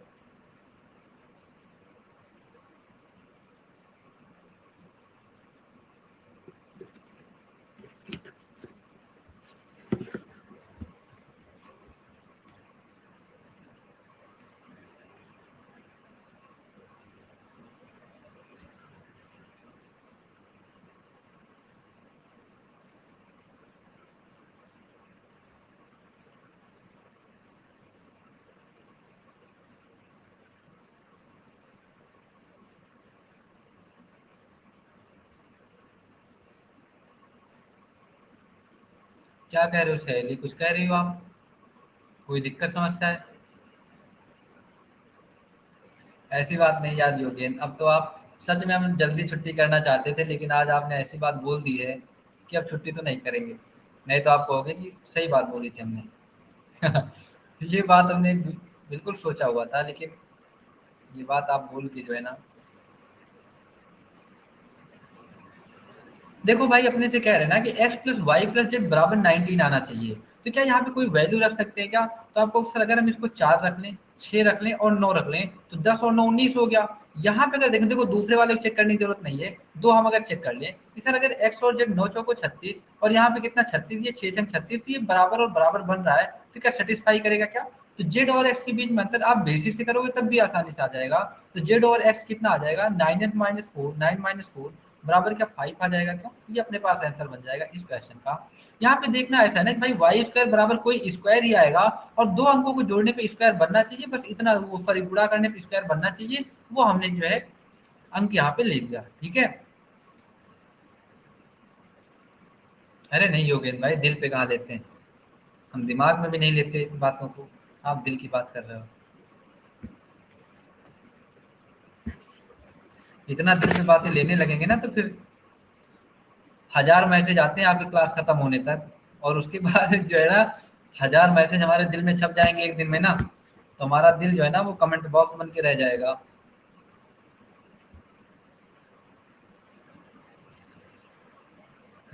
Speaker 1: क्या कह रहे हो सहेली, कुछ कह रही हो आप? कोई दिक्कत समस्या है? ऐसी बात नहीं यार योगेन, अब तो आप, सच में हम जल्दी छुट्टी करना चाहते थे लेकिन आज आपने ऐसी बात बोल दी है कि अब छुट्टी तो नहीं करेंगे। नहीं तो आप कहोगे कि सही बात बोली थी हमने। ये बात हमने बिल्कुल सोचा हुआ था, लेकिन ये बात आप बोल के जो है ना। देखो भाई अपने से कह रहे हैं ना कि x + y + z बराबर 19 आना चाहिए, तो क्या यहाँ पे कोई वैल्यू रख सकते हैं क्या? तो आपको सर अगर हम इसको 4 रख लें, 6 रख लें और 9 रख लें तो 10 और 9 19 हो गया। यहाँ पे अगर देखें, देखो दूसरे वाले को चेक करने की जरूरत नहीं है, दो हम अगर चेक कर लें कि सर अगर x और z 9 चौको 36 और यहाँ पे कितना 36, ये 6 संग 36, तो ये बराबर और बराबर बन रहा है, तो क्या सेटिस्फाई करेगा क्या? तो z और x के बीच में अंतर आप बेसिस से करोगे तब भी आसानी से आ जाएगा। तो z और x कितना आ जाएगा? 9 बराबर क्या 5 आ जाएगा क्या? ये अपने पास आंसर बन जाएगा इस क्वेश्चन का। यहाँ पे देखना ऐसा है ना कि भाई वाई स्क्वायर बराबर कोई स्क्वायर ही आएगा, और दो अंकों को जोड़ने पे स्क्वायर बनना चाहिए, बस इतना, वो सॉरी गुणा करने पे स्क्वायर बनना चाहिए, वो हमने जो है अंक यहाँ पे ले लिया। ठीक है, अरे नहीं योगेंद्र भाई, दिल पे कहाँ लेते हैं, हम दिमाग में भी नहीं लेते बातों को, आप दिल की बात कर रहे हो। इतना दिल में बातें लेने लगेंगे ना तो फिर 1000 मैसेज आते हैं आपकी क्लास खत्म होने तक, और उसके बाद जो है ना 1000 मैसेज हमारे दिल में छप जाएंगे एक दिन में ना, तो हमारा दिल जो है ना वो कमेंट बॉक्स बन के रह जाएगा।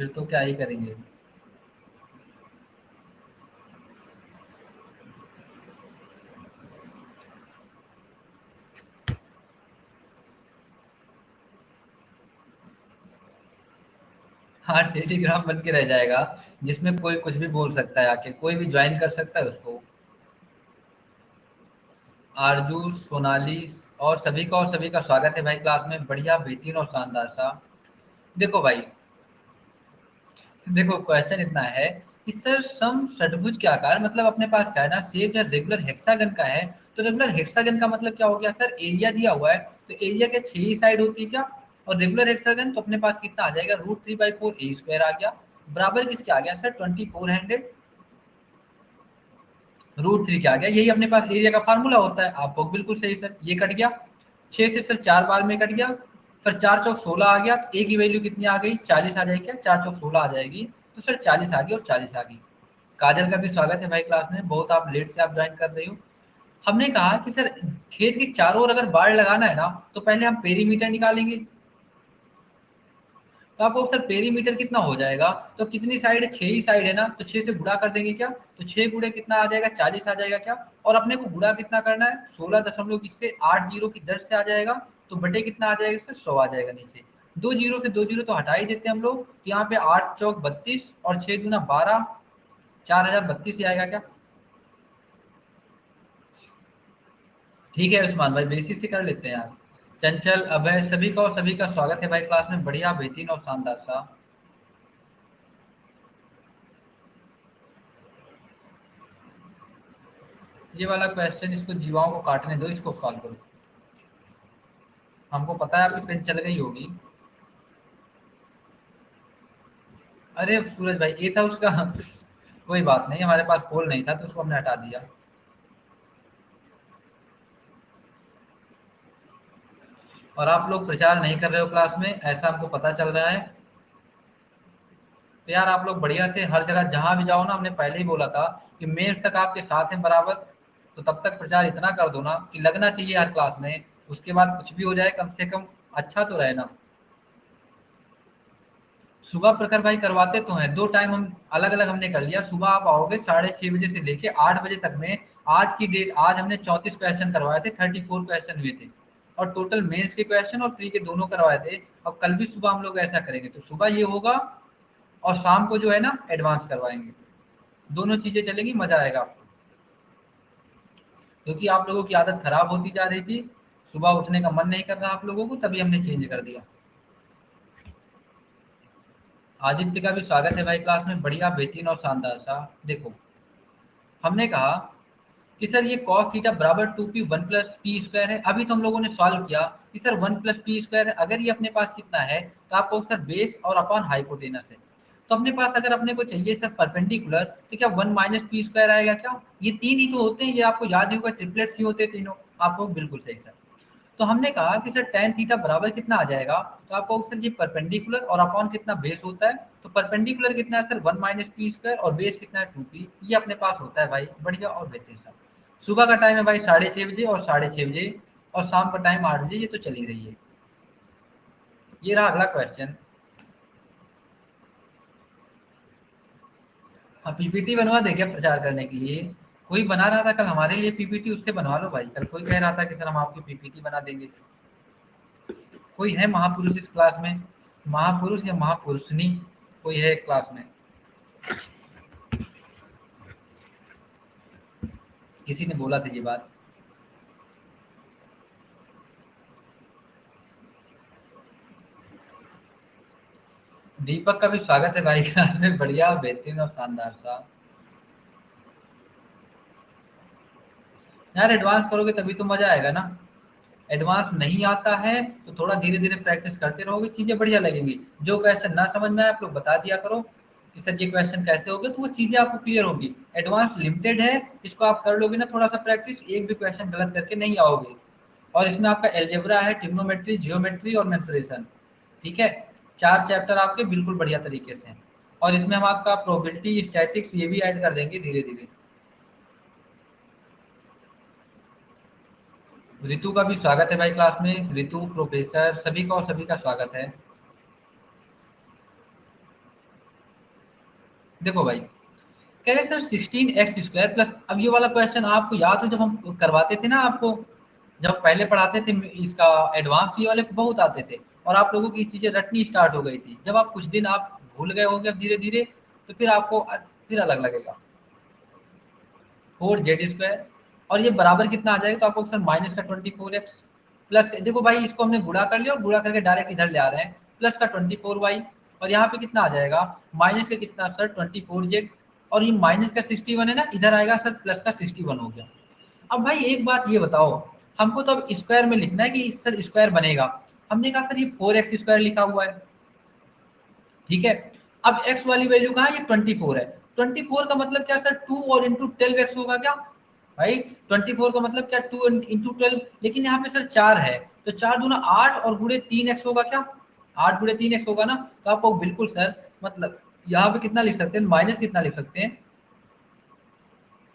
Speaker 1: फिर तो क्या ही करेंगे। हाँ, टेलीग्राम बन के रह जाएगा, जिसमें कोई कुछ भी बोल सकता है, आके कोई भी ज्वाइन कर सकता है उसको। आरजू, सोनाली और सभी का स्वागत है भाई क्लास में, बढ़िया बेहतरीन और शानदार सा। देखो भाई, देखो क्वेश्चन इतना है कि सर सम षटभुज के आकार, मतलब अपने पास क्या है ना, सेब या रेगुलर हेक्सागन का है। तो रेगुलर हेक्सागन का मतलब क्या हो गया सर, एरिया दिया हुआ है, तो एरिया के 6 ही साइड होती है क्या। और रेगुलर हेक्सागन तो अपने पास कितना आ जाएगा, √3/4 ए स्क्वायर आ गया, बराबर किसके आ गया सर, 2400 √3 के आ गया। यही अपने पास एरिया का फार्मूला होता है। आपको बिल्कुल सही सर, ये कट गया, 6 से सर 4 बार में कट गया, फिर 4 चौक 16 आ गया, ए की वैल्यू कितनी आ गई, 40 आ जाएगी क्या, 4 चौक 16 आ जाएगी, तो सर 40 आ गई और 40 आ गई। काजल का भी स्वागत है भाई क्लास में, बहुत आप लेट से आप ज्वाइन कर रहे हो। हमने कहा कि सर खेत के चारों ओर अगर बाढ़ लगाना है ना, तो पहले हम पेरीमीटर निकालेंगे। तो आपको सर पेरीमीटर कितना हो जाएगा, तो कितनी साइड है, 6 ही साइड है ना, तो 6 से गुणा कर देंगे क्या, तो 6 गुणे कितना आ जाएगा, 40 आ जाएगा क्या। और अपने को गुणा कितना करना है, 16 किससे 8 जीरो की दर से आ जाएगा, तो बटे कितना आ जाएगा सर, 100 आ जाएगा नीचे। दो जीरो से दो जीरो तो हटा ही देते हैं हम लोग, तो यहाँ पे 8 चौक 32 और 6 दूना 12, 4032 ही आएगा क्या। ठीक है उस्मान भाई, बेसिक से कर लेते हैं यार। चंचल, अभय, सभी का और सभी का स्वागत है भाई क्लास में, बढ़िया बेहतरीन और शानदार सा। ये वाला क्वेश्चन, इसको जीवाओं को काटने दो, इसको सॉल्व करो। हमको पता है आपकी पेन चल गई होगी। अरे सूरज भाई, ये था उसका कोई बात नहीं, हमारे पास पोल नहीं था तो उसको हमने हटा दिया। और आप लोग प्रचार नहीं कर रहे हो क्लास में, ऐसा हमको पता चल रहा है। तो यार आप लोग बढ़िया से हर जगह जहां भी जाओ ना, हमने पहले ही बोला था कि मेंस तक आपके साथ हैं बराबर, तो तब तक प्रचार इतना कर दो ना कि लगना चाहिए हर क्लास में। उसके बाद कुछ भी हो जाए, कम से कम अच्छा तो रहे ना। सुबह प्रखर भाई करवाते तो हैं, दो टाइम हम अलग अलग हमने कर लिया। सुबह आप आओगे 6:30 बजे से लेके 8 बजे तक में। आज की डेट, आज हमने 34 क्वेश्चन करवाए थे, 34 क्वेश्चन हुए थे, और टोटल मेंस के क्वेश्चन और प्री के दोनों करवाए थे। अब कल भी सुबह हम लोग ऐसा करेंगे, तो सुबह ये होगा और शाम को जो है ना एडवांस करवाएंगे। दोनों चीजें चलेंगी, मजा आएगा आपको। क्योंकि आप लोगों की आदत खराब होती जा रही थी, सुबह उठने का मन नहीं कर रहा आप लोगों को, तभी हमने चेंज कर दिया। आदित्य का भी स्वागत है भाई क्लास में, बढ़िया बेहतरीन और शानदार सा। देखो, हमने कहा कि सर ये कॉस थीटा बराबर 2p 1 + p² है। अभी तो हम लोगों ने सॉल्व किया कि सर 1 + p² है। अगर ये अपने पास कितना है, तो आपको सर बेस और अपॉन हाइपोटेनस है। तो अपने पास अगर अपने को चाहिए सर परपेंडिकुलर, तो क्या 1 - p² आएगा क्या। ये तीन ही तो होते हैं, ये आपको याद ही होगा, ट्रिपलेट्स ही होते हैं तीनों। आपको बिल्कुल सही सर। तो हमने कहा कि सर tan थीटा बराबर कितना आ जाएगा, तो आपको सर ये परपेंडिकुलर और अपॉन कितना बेस होता है। तो परपेंडिकुलर कितना है सर 1 - p² और बेस कितना है 2p, ये अपने पास होता है भाई, बढ़िया और बेहतरीन सा। सुबह का टाइम है भाई 6:30 बजे और 6:30 बजे, और शाम का टाइम 8 बजे, ये तो चली रही है। ये रहा अगला क्वेश्चन। हाँ, पीपीटी बनवा दे क्या प्रचार करने के लिए। कोई बना रहा था कल हमारे लिए पीपीटी, उससे बनवा लो भाई। कल कोई कह रहा था कि सर हम आपकी पीपीटी बना देंगे। कोई है महापुरुष इस क्लास में, महापुरुष या महापुरुषनी, कोई है क्लास में। किसी ने बोला था ये बात। दीपक का भी स्वागत है भाई क्लास में, बढ़िया बेहतरीन और शानदार सा। यार एडवांस करोगे तभी तो मजा आएगा ना। एडवांस नहीं आता है तो थोड़ा धीरे धीरे प्रैक्टिस करते रहोगे, चीजें बढ़िया लगेंगी। जो क्वेश्चन ना समझ में आए आप लोग बता दिया करो कि सर ये क्वेश्चन कैसे हो गए, तो वो चीजें आपको क्लियर होगी। एडवांस लिमिटेड है, इसको आप कर लोगे ना थोड़ा सा प्रैक्टिस, एक भी क्वेश्चन गलत करके नहीं आओगे। और इसमें आपका एल्जेब्रा है, ट्रिग्नोमेट्री, जियोमेट्री और मेंसुरेशन। ठीक है, 4 चैप्टर आपके बिल्कुल बढ़िया तरीके से हैं। और इसमें हम आपका प्रोबेबिलिटी, स्टैटिक्स ये भी ऐड कर देंगे धीरे धीरे। ऋतु का भी स्वागत है भाई क्लास में, ऋतु, प्रोफेसर, सभी का और सभी का स्वागत है। देखो भाई, कह रहे सर 16x² प्लस, अब ये वाला क्वेश्चन आपको याद हो, जब हम करवाते थे ना आपको, जब पहले पढ़ाते थे इसका एडवांस, ये वाले बहुत आते थे और आप लोगों की चीजें रटनी स्टार्ट हो गई थी। जब आप कुछ दिन आप भूल गए होंगे अब धीरे धीरे, तो फिर आपको फिर अलग लगेगा। 4z², और ये बराबर कितना आ जाएगा, तो आपको सर माइनस का 24x प्लस, देखो भाई इसको हमने गुणा कर लिया और गुणा करके डायरेक्ट इधर ले आ रहे हैं, प्लस का 24y, और यहाँ पे कितना आ जाएगा, माइनस का कितना सर 24z, और ये माइनस का 61 है ना, इधर आएगा सर प्लस का 61 हो गया। अब भाई एक बात ये बताओ, हमको तो अब स्क्वायर में लिखना है कि सर स्क्वायर बनेगा। हमने कहा सर ये 4x² लिखा हुआ है, ठीक है। अब x वाली वैल्यू कहाँ है, ये 24 है। 24 का मतलब क्या सर, 2 और इंटू 12x होगा क्या भाई, 24 का मतलब क्या, 2 इंटू 12, लेकिन यहाँ पे सर 4 है, तो 4 दूना 8 और गुणे 3x होगा क्या, 8 गुणे 3x होगा ना। तो आपको बिल्कुल सर, मतलब यहाँ पे कितना लिख सकते हैं, माइनस कितना लिख सकते हैं,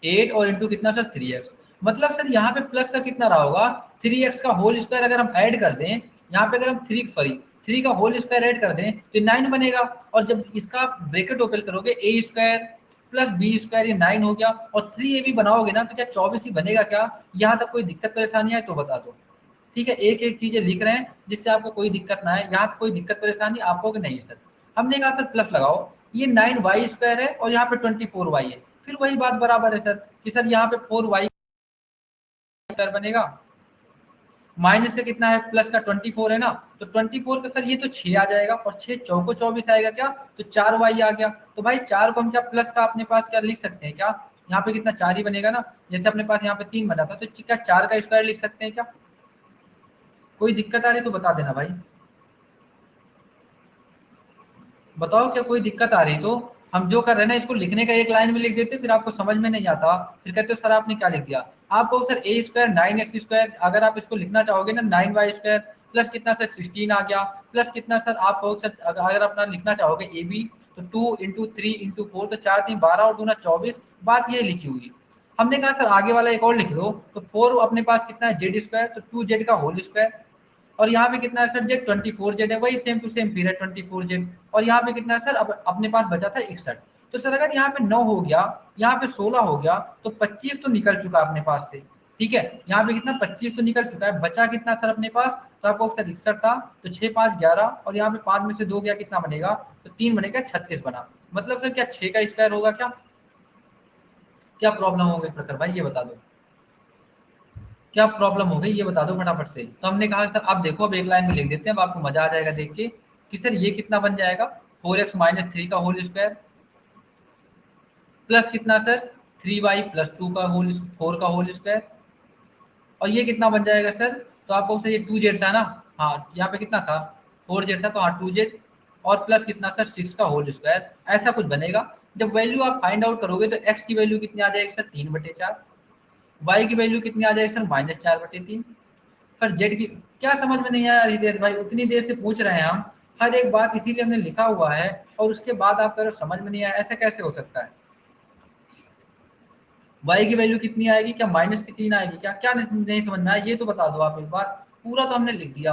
Speaker 1: 8 और इंटू कितना सर 3x, मतलब सर यहाँ पे प्लस का कितना रहा होगा, 3x का होल स्क्वायर अगर हम ऐड कर दें, यहाँ पे अगर हम 3 का होल स्क्वायर ऐड कर दें तो 9 बनेगा, और जब इसका ब्रैकेट ओपन करोगे a² प्लस b², ये 9 हो गया, और 3ab बनाओगे ना तो क्या 24 ही बनेगा क्या। यहाँ तक कोई दिक्कत परेशानी है तो बता दो, ठीक है। एक एक चीजें लिख रहे हैं जिससे आपको कोई दिक्कत ना है, यहाँ तक कोई दिक्कत परेशानी आपको कि नहीं सर। हमने कहा सर प्लस लगाओ, ये 9y² है और यहाँ पे 24y है, फिर वही बात बराबर है सर, कि सर यहाँ पे 4y² बनेगा, माइनस का कितना है, प्लस का 24 है ना, तो 24 का सर ये तो 6 आ जाएगा, और 6 चौको 24 आएगा क्या, तो 4y आ गया। तो भाई 4 को हम क्या प्लस का अपने पास क्या लिख सकते हैं क्या, यहाँ पे कितना 4 ही बनेगा ना, जैसे अपने पास यहाँ पे 3 बना था, तो क्या 4 का स्क्वायर लिख सकते हैं क्या। कोई दिक्कत आ रही तो बता देना भाई, बताओ क्या कोई दिक्कत आ रही तो। हम जो कर रहे हैं ना, इसको लिखने का एक लाइन में लिख देते, फिर आपको समझ में नहीं आता, फिर कहते हो सर आपने क्या लिख दिया। आपको सर a² 9x², अगर आप इसको लिखना चाहोगे ना 9y² प्लस कितना सर 16 आ गया, प्लस कितना सर आप सर अगर अपना लिखना चाहोगे ab, तो 2 इंटू 3 इंटू 4, तो 4 3 12 और दूना 24, बात ये लिखी हुई। हमने कहा सर आगे वाला एक और लिख लो, तो 4 अपने पास कितना है z², तो 2z का होल स्क्वायर, और यहाँ पे कितना है सर जेड 24z है, वही same to same period 24z, और यहाँ पे कितना है सर, अब अपने पास बचा था 61। तो सर अगर यहाँ पे 9 हो गया, यहाँ पे 16 हो गया, तो 25 तो निकल चुका अपने पास से, ठीक है। यहाँ पे कितना 25 तो निकल चुका है, बचा कितना सर अपने पास, तो आपको सर 61 था, तो 6 5 11, और यहाँ पे 5 में से 2 गया, कितना बनेगा, तो 3 बनेगा, 36 बना। मतलब सर क्या 6 का स्क्वायर होगा क्या, क्या प्रॉब्लम हो गई प्रखर भाई, ये बता दो क्या प्रॉब्लम हो गई, ये बता दो फटाफट से। तो हमने कहा सर अब देखो, अब एक लाइन में लिख देते हैं, अब आपको मजा आ जाएगा देख के कि सर ये कितना बन जाएगा, 4x माइनस 3 का होल स्क्वायर प्लस कितना सर 3y प्लस 2 का होल 4 का होल स्क्वायर, और ये कितना बन जाएगा सर, तो आपको सर ये 2z था ना, हाँ यहाँ पे कितना था 4z था, तो हाँ 2z, और प्लस कितना सर 6 का होल स्क्वायर, ऐसा कुछ बनेगा। जब वैल्यू आप फाइंड आउट करोगे तो x की वैल्यू कितनी आ जाएगी सर 3/4, y की वैल्यू कितनी आ जाएगी सर -4/3। पर जेड की क्या समझ में नहीं आया हृदय भाई, उतनी देर से पूछ रहे हैं हम हर एक बात, इसीलिए हमने लिखा हुआ है, और उसके बाद आप कह रहे हो समझ में नहीं आया, ऐसा कैसे हो सकता है। वाई की वैल्यू कितनी आएगी, क्या माइनस की 3 आएगी क्या, क्या नहीं समझ में आया ये तो बता दो आप एक बार। पूरा तो हमने लिख दिया,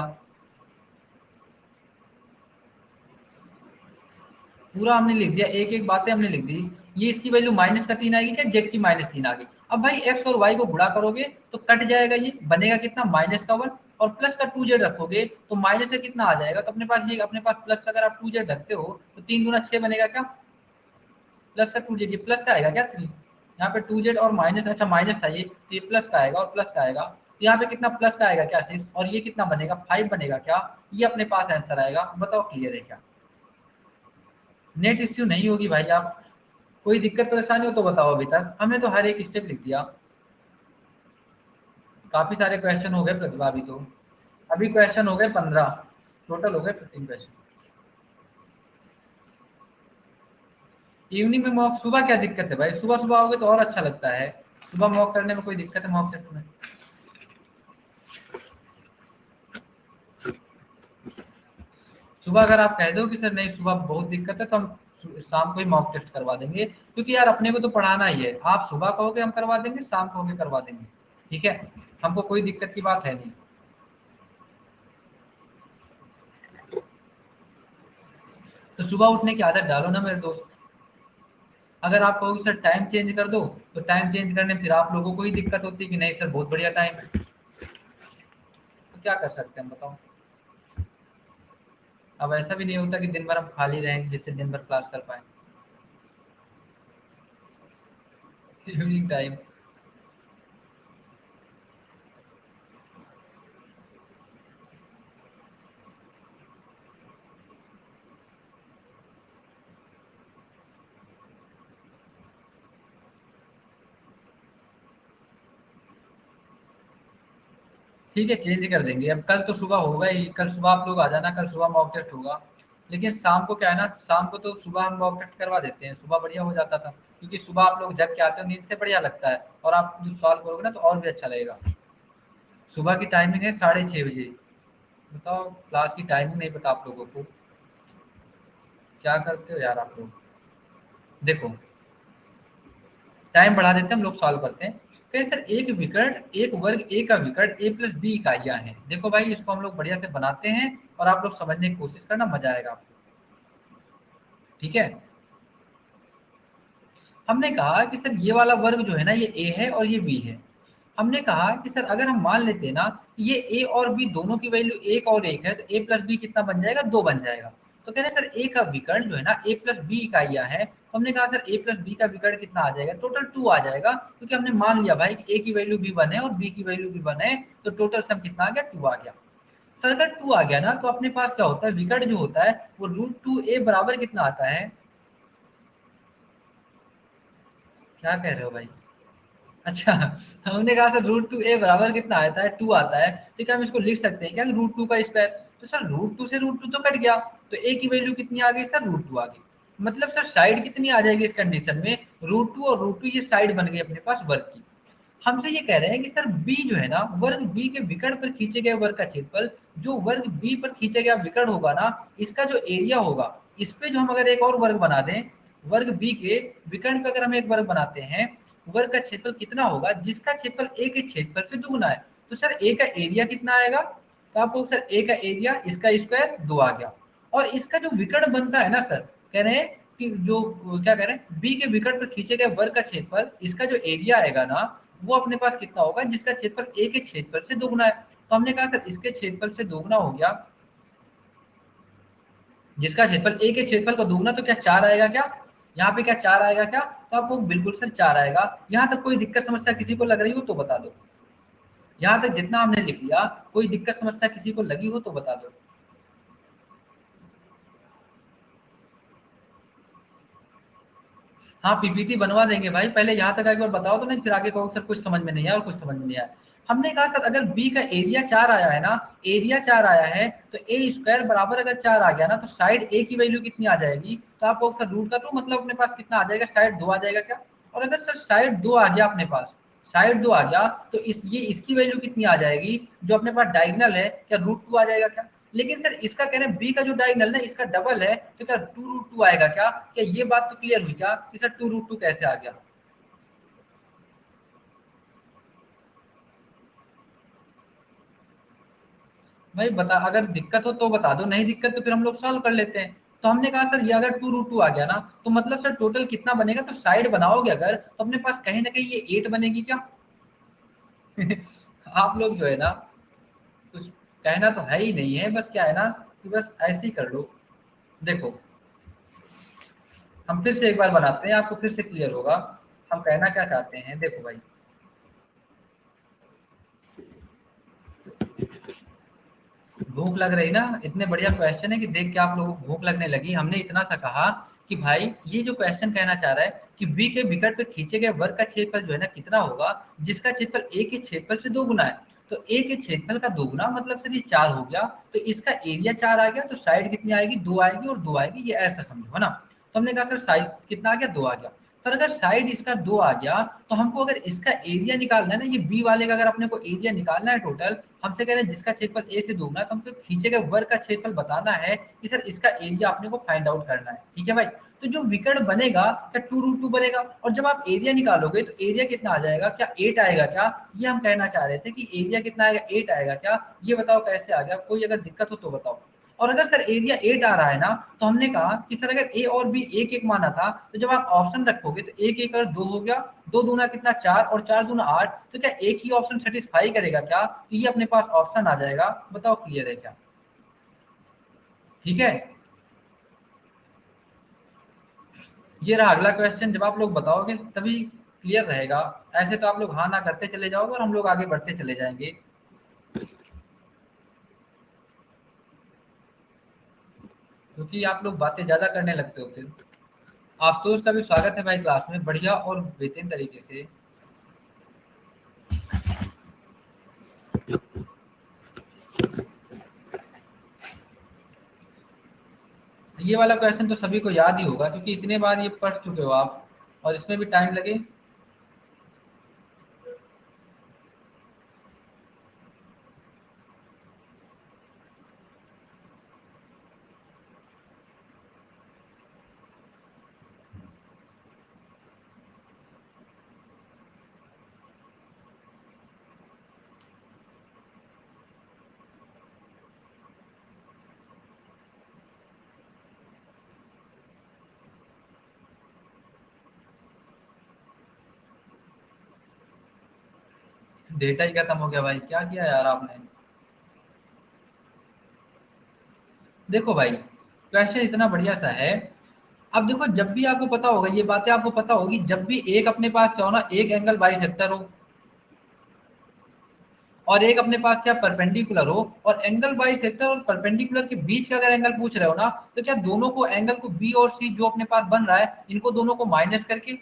Speaker 1: पूरा हमने लिख दिया, एक एक बातें हमने लिख दी। ये इसकी वैल्यू -3 आएगी क्या, जेड की -3 आ गई। अब भाई एक्स और वाई को गुणा करोगे तो कट जाएगा, ये बनेगा कितना -1, और प्लस का 2z रखोगे तो माइनस से कितना आ जाएगा, तो अपने पास ये अपने पास प्लस का अगर आप 2z रखते हो तो 3 गुना 6 बनेगा क्या, प्लस का 2z, ये प्लस का आएगा क्या 3, यहाँ पे 2z और माइनस, अच्छा माइनस था ये, तो ये प्लस का आएगा और प्लस का आएगा, तो यहाँ पे कितना प्लस का आएगा क्या 6, और ये कितना बनेगा 5 बनेगा क्या, ये अपने पास आंसर आएगा। बताओ क्लियर है क्या, नेट इश्यू नहीं होगी भाई आप, कोई दिक्कत परेशानी हो तो बताओ, अभी तक हमने तो हर एक स्टेप लिख दिया। काफी सारे क्वेश्चन हो गए प्रतिभा, अभी तो अभी क्वेश्चन हो गए 15, टोटल हो गए 15 क्वेश्चन। इवनिंग में मॉक, सुबह क्या दिक्कत है भाई, सुबह सुबह आओगे तो और अच्छा लगता है, सुबह मॉक करने में कोई दिक्कत है मॉक टेस्ट में। सुबह अगर आप कह दो कि सर नहीं सुबह बहुत दिक्कत है, तो हम शाम को ही मॉक टेस्ट करवा देंगे, क्योंकि यार अपने को तो पढ़ाना ही है, आप सुबह कहोगे हम करवा देंगे, शाम कहोगे करवा देंगे, ठीक है, हमको कोई दिक्कत की बात है नहीं। तो सुबह उठने की आदत डालो ना मेरे दोस्त। अगर आप कहोगे सर टाइम चेंज कर दो, तो टाइम चेंज करने में फिर आप लोगों को ही दिक्कत होती है कि नहीं सर बहुत बढ़िया टाइम है। तो क्या कर सकते हैं बताओ। अब ऐसा भी नहीं होता कि दिन भर हम खाली रहेंगे जिससे दिन भर क्लास कर पाए। Evening time. ठीक है चेंज कर देंगे। अब कल तो सुबह होगा ही, कल सुबह आप लोग आ जाना, कल सुबह मॉक टेस्ट होगा। लेकिन शाम को क्या है ना, शाम को तो सुबह हम मॉक टेस्ट करवा देते हैं, सुबह बढ़िया हो जाता था, क्योंकि सुबह आप लोग जग के आते हो, नींद से बढ़िया लगता है और आप जो सॉल्व करोगे ना तो और भी अच्छा लगेगा। सुबह की टाइमिंग है 6:30 बजे। बताओ क्लास की टाइमिंग नहीं पता आप लोगों को, क्या करते हो यार आप लोग। देखो टाइम बढ़ा देते हैं, हम लोग सॉल्व करते हैं। कहें सर एक विकर्ण एक वर्ग ए का विकर्ण ए प्लस बी इकाइयां हैं। देखो भाई इसको हम लोग बढ़िया से बनाते हैं और आप लोग समझने की कोशिश करना, मजा आएगा आपको। ठीक है। हमने कहा कि सर ये वाला वर्ग जो है ना ये ए है और ये बी है। हमने कहा कि सर अगर हम मान लेते हैं ना ये ए और बी दोनों की वैल्यू एक और एक है, तो ए प्लस बी कितना बन जाएगा, 2 बन जाएगा। तो कह रहे हैं सर ए का विकर्ण जो है ना ए प्लस बी इकाइयां है, तो हमने कहा सर ए प्लस बी का विकर्ण कितना आ जाएगा, टोटल 2 आ जाएगा, क्योंकि हमने मान लिया भाई कि ए की वैल्यू भी 1 है और बी की वैल्यू भी 1 है, तो टोटल सम कितना आ गया, 2 आ गया। सर अगर 2 आ गया ना तो अपने पास क्या होता है, विकर्ण जो होता है वो √2a बराबर कितना आता है, क्या कह रहे हो भाई। अच्छा, हमने कहा सर √2a बराबर कितना आता है, 2 आता है। ठीक है हम इसको लिख सकते हैं क्या, √2 का स्क्वायर। तो सर √2 से √2 तो कट गया, तो a की वैल्यू कितनी आ गई सर, √2 आ गई। मतलब सर साइड कितनी आ जाएगी इस कंडीशन में, √2 और √2 ये साइड बन गई अपने पास वर्ग की। हमसे ये कह रहे हैं कि सर b जो है ना वर्ग b के विकर्ण पर खींचे गए वर्ग का क्षेत्रफल, जो वर्ग b पर खींचा गया विकर्ण होगा ना इसका जो एरिया होगा, इस पे जो हम अगर एक और वर्ग बना दें, वर्ग b के विकर्ण पे अगर हम एक वर्ग बनाते हैं, वर्ग का क्षेत्रफल कितना होगा जिसका क्षेत्रफल a के क्षेत्रफल से दुगुना है। तो सर a का एरिया कितना आएगा, तो आप लोग सर a का एरिया इसका स्क्वायर 2 आ गया। और इसका जो विकर्ण बनता है ना सर, कह रहे हैं कि जो क्या कह रहे हैं b के विकर्ण पर खींचे गए वर्ग का क्षेत्रफल, इसका जो एरिया आएगा ना वो अपने पास कितना होगा जिसका क्षेत्रफल ए के क्षेत्रफल से दोगुना है। तो हमने कहा सर इसके क्षेत्रफल से दोगुना हो गया, जिसका क्षेत्रफल ए के क्षेत्रफल का दोगुना, तो क्या 4 आएगा क्या, यहाँ पे क्या 4 आएगा क्या, तो आपको बिल्कुल सर 4 आएगा। यहाँ तक कोई दिक्कत समस्या किसी को लग रही हो तो बता दो, यहाँ तक जितना हमने लिख लिया कोई दिक्कत समस्या किसी को लगी हो तो बता दो। हाँ पीपीटी बनवा देंगे भाई, पहले यहाँ तक एक बार बताओ तो, नहीं फिर आगे कहो सर कुछ समझ में नहीं आया और कुछ समझ में नहीं आया। हमने कहा सर अगर बी का एरिया 4 आया है ना, एरिया 4 आया है तो ए स्क्वायर बराबर अगर 4 आ गया ना, तो साइड ए की वैल्यू कितनी आ जाएगी, तो आप कहो सर रूट का तो मतलब अपने पास कितना आ जाएगा, साइड 2 आ जाएगा क्या। और अगर सर साइड 2 आ गया अपने पास, साइड 2 आ गया तो ये इसकी वैल्यू कितनी आ जाएगी, जो अपने पास डायगनल है, क्या √2 आ जाएगा क्या। लेकिन सर इसका कह रहे हैं बी का जो डायगनल है इसका डबल है, तो क्या 2√2 आएगा क्या, ये बात तो क्लियर हुई क्या कि सर 2√2 कैसे आ गया। भाई बता, अगर दिक्कत हो तो बता दो, नहीं दिक्कत तो फिर हम लोग सॉल्व कर लेते हैं। तो हमने कहा सर ये अगर 2√2 आ गया ना, तो मतलब सर टोटल कितना बनेगा, तो साइड बनाओगे अगर तो अपने पास कहीं ना कहीं ये 8 बनेगी क्या। आप लोग जो है ना कुछ कहना तो है ही नहीं है, बस क्या है ना कि बस ऐसे ही कर लो। देखो हम फिर से एक बार बनाते हैं, आपको फिर से क्लियर होगा हम कहना क्या चाहते हैं। देखो भाई भूख लग रही ना, इतने बढ़िया क्वेश्चन है कि देख के आप लोगों को भूख लगने लगी। हमने इतना सा कहा कि भाई ये जो क्वेश्चन कहना चाह रहा है कि बी के विकट पे खींचे गए वर्ग का क्षेत्रफल जो है ना कितना होगा जिसका क्षेत्रफल ए के क्षेत्रफल से 2 गुना है। तो ए के क्षेत्रफल का 2 गुना मतलब सर ये 4 हो गया, तो इसका एरिया 4 आ गया, तो साइड कितनी आएगी, 2 आएगी और 2 आएगी, ये ऐसा समझो है ना। तो हमने कहा सर साइड कितना आ गया, 2 आ गया। सर अगर साइड इसका 2 आ गया तो हमको अगर इसका एरिया निकालना है ना, ये बी वाले का अगर अपने को एरिया निकालना है टोटल, हमसे कह रहे हैं जिसका क्षेत्रफल ए से दोगुना है, तो हमको खींचे गए वर्ग का क्षेत्रफल बताना है कि सर इसका एरिया अपने को फाइंड आउट करना है। ठीक है भाई, तो जो विकर्ण बनेगा क्या 2√2 बनेगा, और जब आप एरिया निकालोगे तो एरिया कितना आ जाएगा, क्या 8 आएगा क्या, ये हम कहना चाह रहे थे कि एरिया कितना आएगा, 8 आएगा क्या। ये बताओ कैसे आ गया, कोई अगर दिक्कत हो तो बताओ। और अगर सर एरिया 8 आ रहा है ना, तो हमने कहा कि सर अगर ए और बी एक एक माना था, तो जब आप ऑप्शन रखोगे तो एक एक और 2 हो गया, 2 दूना कितना 4 और 4 दूना 8, तो क्या एक ही ऑप्शन सेटिस्फाई करेगा क्या? तो ये अपने पास ऑप्शन आ जाएगा। बताओ क्लियर है क्या? ठीक है, ये रहा अगला क्वेश्चन। जब आप लोग बताओगे तभी क्लियर रहेगा, ऐसे तो आप लोग हाँ ना करते चले जाओगे और हम लोग आगे बढ़ते चले जाएंगे। क्योंकि आप लोग बातें ज्यादा करने लगते हो फिर। आशुतोष का भी स्वागत है भाई क्लास में, बढ़िया और बेहतरीन तरीके से। ये वाला क्वेश्चन तो सभी को याद ही होगा, क्योंकि इतने बार ये पढ़ चुके हो आप, और इसमें भी टाइम लगे। डेटा ही खत्म हो गया भाई, क्या किया यार आपने? देखो भाई, क्वेश्चन इतना बढ़िया सा है। अब देखो, जब भी आपको पता होगा, ये बातें आपको पता होगी, जब भी एक अपने पास क्या हो ना, एक एंगल बाइसेक्टर हो और एक अपने पास क्या परपेंडिकुलर हो, और एंगल बाइसेक्टर और परपेंडिकुलर के बीच का अगर एंगल पूछ रहे हो ना, तो क्या दोनों को, एंगल को बी और सी जो अपने पास बन रहा है, इनको दोनों को माइनस करके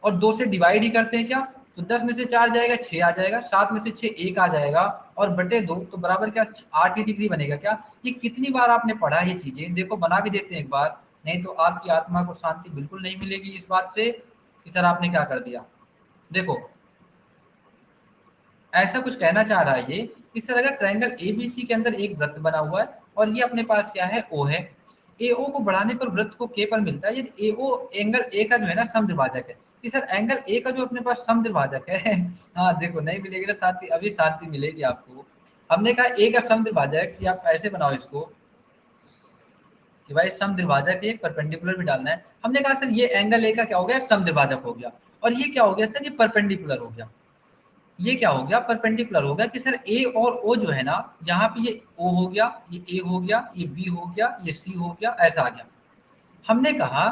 Speaker 1: और 2 से डिवाइड ही करते हैं क्या? तो 10 में से 4 जाएगा 6 आ जाएगा, 7 में से 6 1 आ जाएगा, और बटे 2 तो बराबर क्या 8 ही डिग्री बनेगा क्या? ये कितनी बार आपने पढ़ा ये चीजें? देखो बना भी देते हैं एक बार, नहीं तो आपकी आत्मा को शांति बिल्कुल नहीं मिलेगी इस बात से कि सर आपने क्या कर दिया। देखो, ऐसा कुछ कहना चाह रहा है ये कि सर अगर ट्रायंगल एबीसी के अंदर एक वृत्त बना हुआ है और ये अपने पास क्या है, ओ है, एओ को बढ़ाने पर वृत्त को के पर मिलता है, यदि एओ एंगल ए का जो है ना समद्विभाजक है, कि सर एंगल ए का जो अपने पास समद्विभाजक है हाँ देखो, नहीं मिलेगी ना साथी, अभी साथी मिलेगी आपको। हमने कहा ए का समद्विभाजक, कि आप ऐसे बनाओ इसको कि भाई समद्विभाजक एक परपेंडिकुलर भी डालना है। हमने कहा सर ये एंगल ए का क्या हो गया, समद्विभाजक हो गया, और ये क्या हो गया सर, ये परपेंडिकुलर हो गया। ये क्या हो गया, परपेंडिकुलर हो गया, कि सर ए और ओ जो है ना, यहाँ पे ये ओ हो गया, ये ए हो गया, ये बी हो गया, ये सी हो गया, ऐसा आ गया। हमने कहा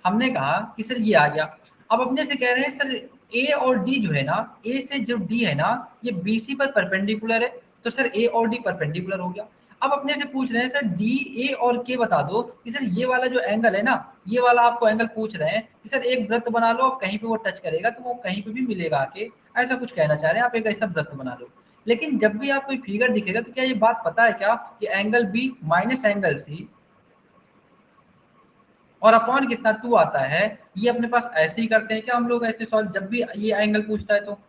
Speaker 1: हमने कहा कि सर ये आ गया। अब अपने से कह रहे हैं सर ए और डी जो है ना, ए से जो डी है ना, ये बी सी पर परपेंडिकुलर है, तो सर ए और डी परपेंडिकुलर हो गया। अब अपने से पूछ रहे हैं सर डी ए और के बता दो, कि सर ये वाला जो एंगल है ना, ये वाला आपको एंगल पूछ रहे हैं कि सर एक वृत्त बना लो, कहीं पे वो टच करेगा तो वो कहीं पे भी मिलेगा आके, ऐसा कुछ कहना चाह रहे हैं आप, एक ऐसा वृत्त बना लो। लेकिन जब भी आप कोई फिगर दिखेगा, तो क्या ये बात पता है क्या कि angle B minus angle C और अपॉन कितना 2 आता है, ये अपने पास ऐसे ही करते हैं क्या हम लोग ऐसे सॉल्व, जब भी ये एंगल पूछता है तो?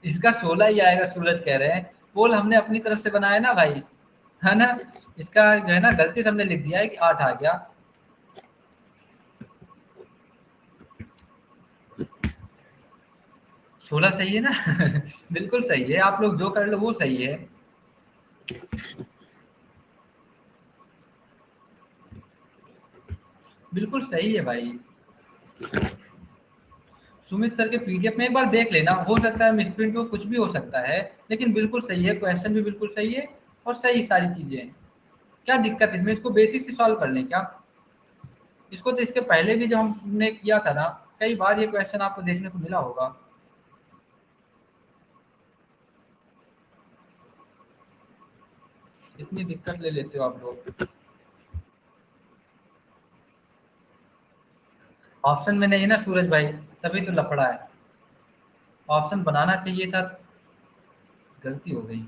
Speaker 1: इसका 16 ही आएगा, सूरज कह रहे हैं। पोल हमने अपनी तरफ से बनाया ना भाई, है ना? इसका जो है ना, गलती से हमने लिख दिया है कि 8 आ गया। 16 सही है ना बिल्कुल सही है, आप लोग जो कर लो वो सही है। बिल्कुल सही है भाई। सुमित सर के पीडीएफ में एक बार देख लेना, हो सकता है मिसप्रिंट हो, कुछ भी हो सकता है, लेकिन बिल्कुल सही है, क्वेश्चन भी बिल्कुल सही है और सही सारी चीजें हैं। क्या दिक्कत है इसमें? इसको बेसिक से सॉल्व कर लें क्या? इसको तो इसके पहले भी जब हमने किया था ना, कई बार ये क्वेश्चन आपको देखने को मिला होगा। इतनी दिक्कत ले लेते हो आप लोग। ऑप्शन में नहीं है ना सूरज भाई, तभी तो लफड़ा है। ऑप्शन बनाना चाहिए था, गलती हो गई।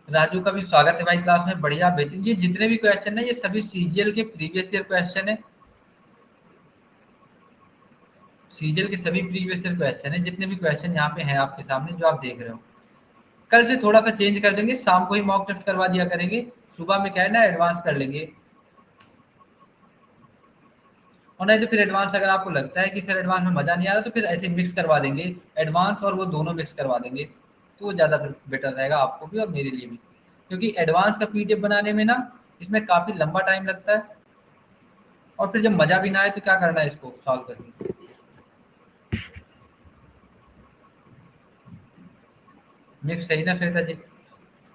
Speaker 1: राजू का भी स्वागत है भाई क्लास में, बढ़िया बेहतरीन। ये जितने भी क्वेश्चन है, ये सभी सीजीएल के प्रीवियस ईयर क्वेश्चन है। सीजीएल के सभी प्रीवियस ईयर क्वेश्चन है, जितने भी क्वेश्चन यहाँ पे हैं आपके सामने जो आप देख रहे हो। कल से थोड़ा सा चेंज कर देंगे, शाम को ही मॉक टेस्ट करवा दिया करेंगे, सुबह में क्या है ना एडवांस कर लेंगे, और नहीं तो फिर एडवांस अगर आपको लगता है कि सर एडवांस में मज़ा नहीं आ रहा तो फिर ऐसे मिक्स करवा देंगे, एडवांस और वो दोनों मिक्स करवा देंगे, तो वो ज़्यादा बेटर रहेगा आपको भी और मेरे लिए भी, क्योंकि एडवांस का पीडीएफ बनाने में ना इसमें काफ़ी लंबा टाइम लगता है, और फिर जब मज़ा भी ना आए तो क्या करना है इसको सॉल्व करके। मिक्स सही ना श्वेता जी,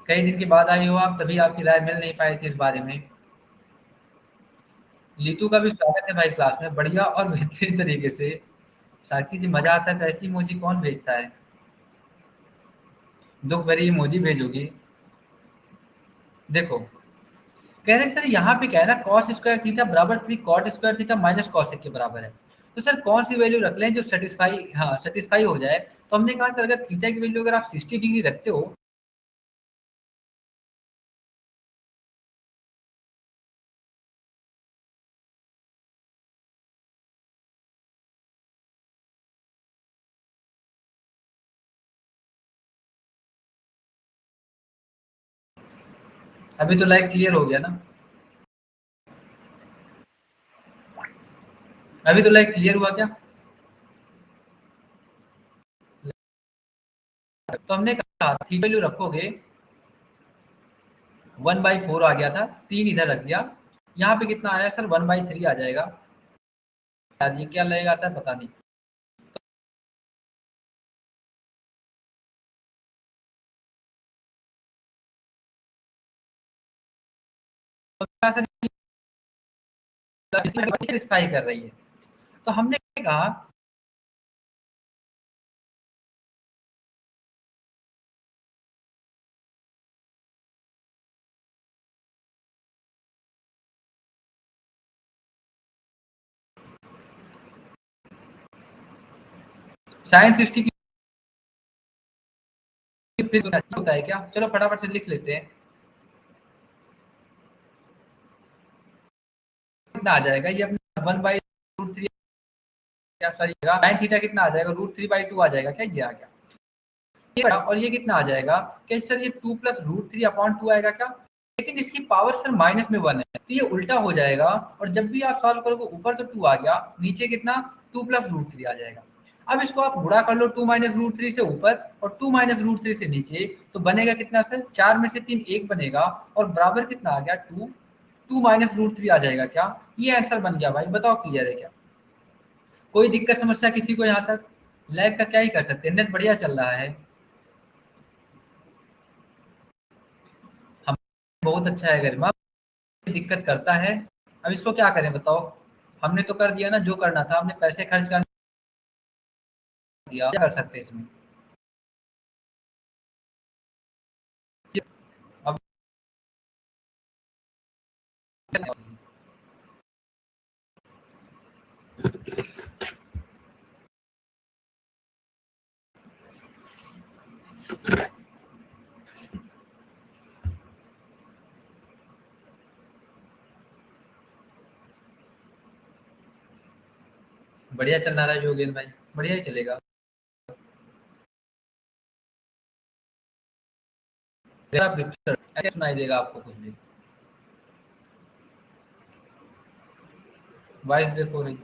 Speaker 1: कई दिन के बाद आई हो आप, तभी आपकी राय मिल नहीं पाई थी इस बारे में। लीतू का भी स्वागत है भाई क्लास में, बढ़िया और बेहतरीन तरीके से। साक्षी जी मजा आता है तो ऐसी इमोजी कौन भेजता है, दुख भरी इमोजी भेजोगी। देखो कह रहे सर यहाँ पे क्या है ना कॉस स्क्वायर थीटा बराबर 3 cot square theta minus cosec के बराबर है, तो सर कौन सी वैल्यू रख लें जो सेटिस्फाई, हाँ सेटिस्फाई हो जाए। तो हमने कहा सर अगर थीटा की वैल्यू अगर आप 60 डिग्री रखते हो, अभी तो लाइक क्लियर हो गया ना, अभी तो लाइक क्लियर हुआ क्या। तो हमने कहा थीटा वैल्यू रखोगे 1/4 आ गया था, 3 इधर रख दिया, यहाँ पे कितना आया सर 1/3 आ जाएगा। यार ये क्या लगेगा था पता नहीं। तो सेटिस्फाई कर रही है, तो हमने कहा साइंस 60 की होता है क्या, चलो फटाफट से लिख लेते हैं। कितना आ जाएगा ये अपना 1/√3, क्या सॉरी साइन थीटा कितना आ जाएगा √3/2 आ जाएगा क्या, ये आ गया ये बड़ा, और ये कितना आ जाएगा क्या सर ये 2 + √3/2 आएगा क्या, लेकिन इसकी पावर सर माइनस में 1 है तो ये उल्टा हो जाएगा, और जब भी आप सॉल्व करोगे ऊपर तो 2 आ गया, नीचे कितना 2 + √3 आ जाएगा। अब इसको आप गुणा कर लो 2 - √3 से ऊपर और 2 - √3 से नीचे, तो बनेगा कितना सर 4 में से 3 1 बनेगा, और बराबर कितना आ गया 2, 2 - √3 आ जाएगा क्या, ये आंसर बन गया भाई, बताओ क्लियर है क्या। कोई दिक्कत समस्या किसी को यहाँ तक, लैग का क्या ही कर सकते हैं, नेट बढ़िया चल रहा है, हम बहुत अच्छा है गरिमा, दिक्कत करता है। अब इसको क्या करें बताओ, हमने तो कर दिया ना जो करना था, हमने पैसे खर्च कर दिया, क्या कर सकते हैं इसमें। अब बढ़िया चल रहा है योगेश भाई, बढ़िया ही चलेगा। आप ऐसे सुनाई देगा आपको कुछ भी, वॉइस ब्रेक हो रही।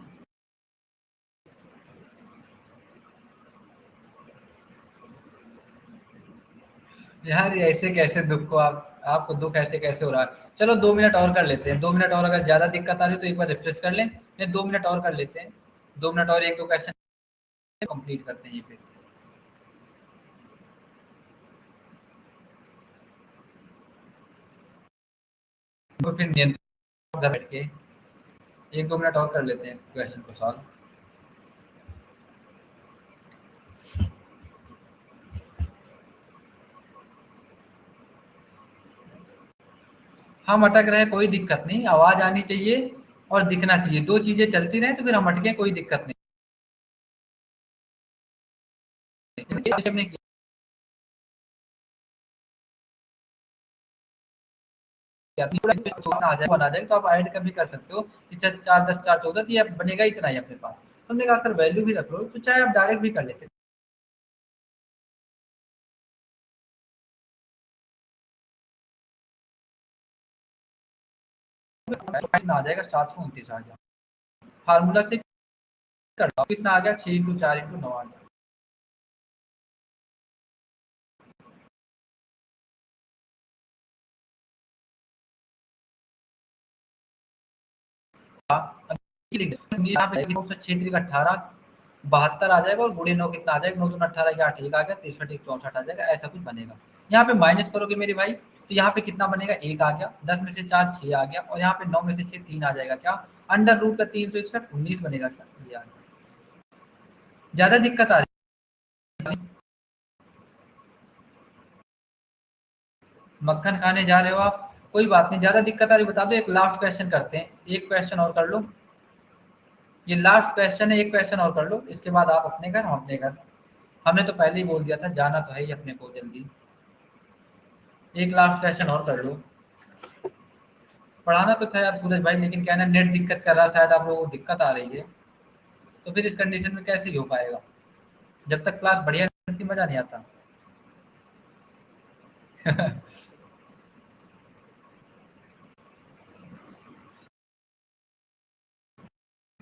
Speaker 1: यार ये ऐसे कैसे दुख को आप, आपको दुख ऐसे कैसे हो रहा है। चलो 2 मिनट और कर लेते हैं, 2 मिनट और, अगर ज्यादा दिक्कत आ रही है तो एक बार रिफ्रेश कर लें, नहीं 2 मिनट और कर लेते हैं, 2 मिनट और एक दो क्वेश्चन कंप्लीट करते हैं ये पे। तो फिर नियंत्रण घर बैठ के 1 2 मिनट और कर लेते हैं क्वेश्चन को सॉल्व। हम अटक रहे हैं कोई दिक्कत नहीं, आवाज आनी चाहिए और दिखना चाहिए, दो चीजें चलती रहे तो फिर हम अटके कोई दिक्कत नहीं। हमने किया पूरा आ जाए बना जाए, तो आप ऐड कर भी कर सकते हो कि 4 10 4 14, तो ये बनेगा इतना ही अपने पास। हमने कहा सर वैल्यू भी रख लो, तो चाहे आप डायरेक्ट भी कर लेते। कितना आ जाएगा 729 आ गया। फार्मूला से करता हूँ, कितना आ गया 6 × 4 × 9 आ गया। यहाँ पे 18 72 आ जाएगा और गुणे 9 कितना आ जाएगा, 9 × 18 8 1 आ गया, 63 1 64 आ जाएगा, ऐसा कुछ बनेगा। यहाँ पे माइनस करोगे मेरे भाई तो यहाँ पे कितना बनेगा, 1 आ गया, 10 में से 4 6 आ गया, और यहाँ पे 9 में से 6 3 आ जाएगा, क्या अंडर रूट का 361 19 बनेगा, क्या ये आ गया। ज्यादा दिक्कत आ रही है, मक्खन खाने जा रहे हो आप, कोई बात नहीं, ज्यादा दिक्कत आ रही बता दो, एक लास्ट क्वेश्चन करते हैं, एक क्वेश्चन और कर लो, ये लास्ट क्वेश्चन है, एक क्वेश्चन और कर लो, इसके बाद आप अपने घर, हम अपने घर। हमने तो पहले ही बोल दिया था जाना तो है ही अपने को जल्दी। एक लास्ट क्वेश्चन और कर लो। पढ़ाना तो था यार सूरज भाई, लेकिन क्या है ना, नेट दिक्कत कर रहा है, शायद आप लोगों को दिक्कत आ रही है, तो फिर इस कंडीशन में कैसे ही हो पाएगा, जब तक क्लास बढ़िया नहीं होती मजा नहीं आता।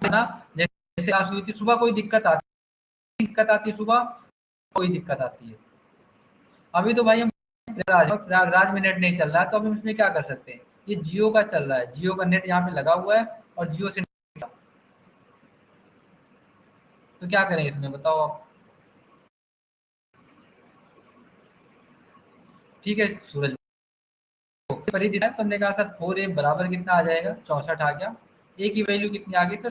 Speaker 1: है ना, जैसे क्लास हुई थी सुबह, कोई दिक्कत आती सुबह, कोई दिक्कत आती है। अभी तो भाई हम प्रयागराज में नेट नहीं चल रहा है, तो अभी इसमें क्या कर सकते हैं, ये जियो का चल रहा है, जियो का नेट यहाँ पे लगा हुआ है और जियो से, तो क्या करें इसमें बताओ आप। ठीक है सूरज, पर ही दिया है, तुमने कहा सर 4a बराबर कितना आ जाएगा, 64 आ गया, ए की वैल्यू कितनी आ गई सर,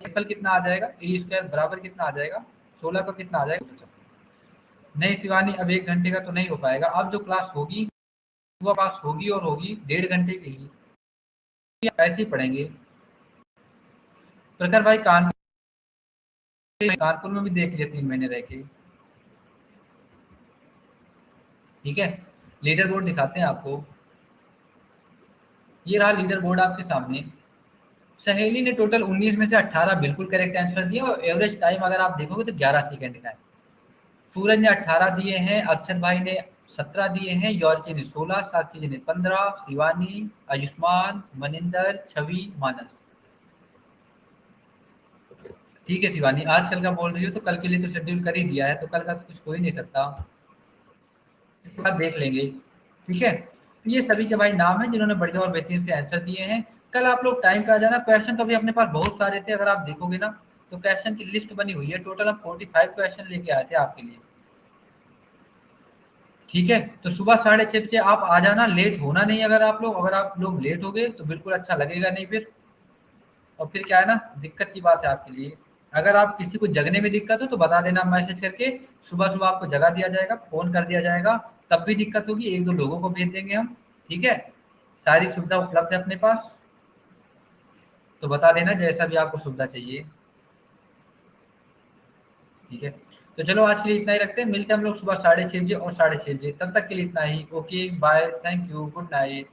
Speaker 1: कल कितना आ जाएगा, ए स्क्वायर बराबर कितना आ जाएगा, 16 का कितना आ जाएगा। नहीं शिवानी, अब 1 घंटे का तो नहीं हो पाएगा, अब जो क्लास होगी वो क्लास होगी और होगी 1.5 घंटे की ही, ऐसे ही पढ़ेंगे। प्रखर भाई कानपुर में भी देख लिया 3 महीने रह के, ठीक है। लीडर बोर्ड दिखाते हैं आपको, ये रहा लीडर बोर्ड आपके सामने। सहेली ने टोटल 19 में से 18 बिल्कुल करेक्ट आंसर दिया, और एवरेज टाइम अगर आप देखोगे तो 11 सेकंड का है। सूरज ने 18 दिए हैं, अक्षत भाई ने 17 दिए हैं, यौर्ची ने 16, साक्षी जी ने 15, शिवानी, आयुष्मान, मनिंदर, छवि, मानस। ठीक है शिवानी, आज कल का बोल रही हो तो कल के लिए तो शेड्यूल कर ही दिया है, तो कल का तो कुछ हो ही नहीं सकता, इसके बाद देख लेंगे, ठीक है। तो ये सभी के भाई नाम हैं जिन्होंने बढ़िया और बेहतरीन से आंसर दिए हैं। कल आप लोग टाइम पे आ जाना, क्वेश्चन तो अभी अपने पास बहुत सारे थे, अगर आप देखोगे ना तो क्वेश्चन की लिस्ट बनी हुई है, टोटल हम 45 क्वेश्चन लेके आए थे आपके लिए, ठीक है। तो सुबह 6:30 बजे आप आ जाना, लेट होना नहीं, अगर आप लोग लेट हो गए तो बिल्कुल अच्छा लगेगा नहीं फिर, और फिर क्या है ना, दिक्कत की बात है आपके लिए। अगर आप किसी को जगने में दिक्कत हो तो बता देना मैसेज करके, सुबह सुबह आपको जगा दिया जाएगा, फोन कर दिया जाएगा, तब भी दिक्कत होगी 1-2 लोगों को भेज देंगे हम, ठीक है। सारी सुविधा उपलब्ध है अपने पास, तो बता देना जैसा भी आपको सुविधा चाहिए, ठीक है। तो चलो आज के लिए इतना ही रखते हैं, मिलते हैं हम लोग सुबह 6:30 बजे और 6:30 बजे, तब तक के लिए इतना ही, okay bye, thank you, good night.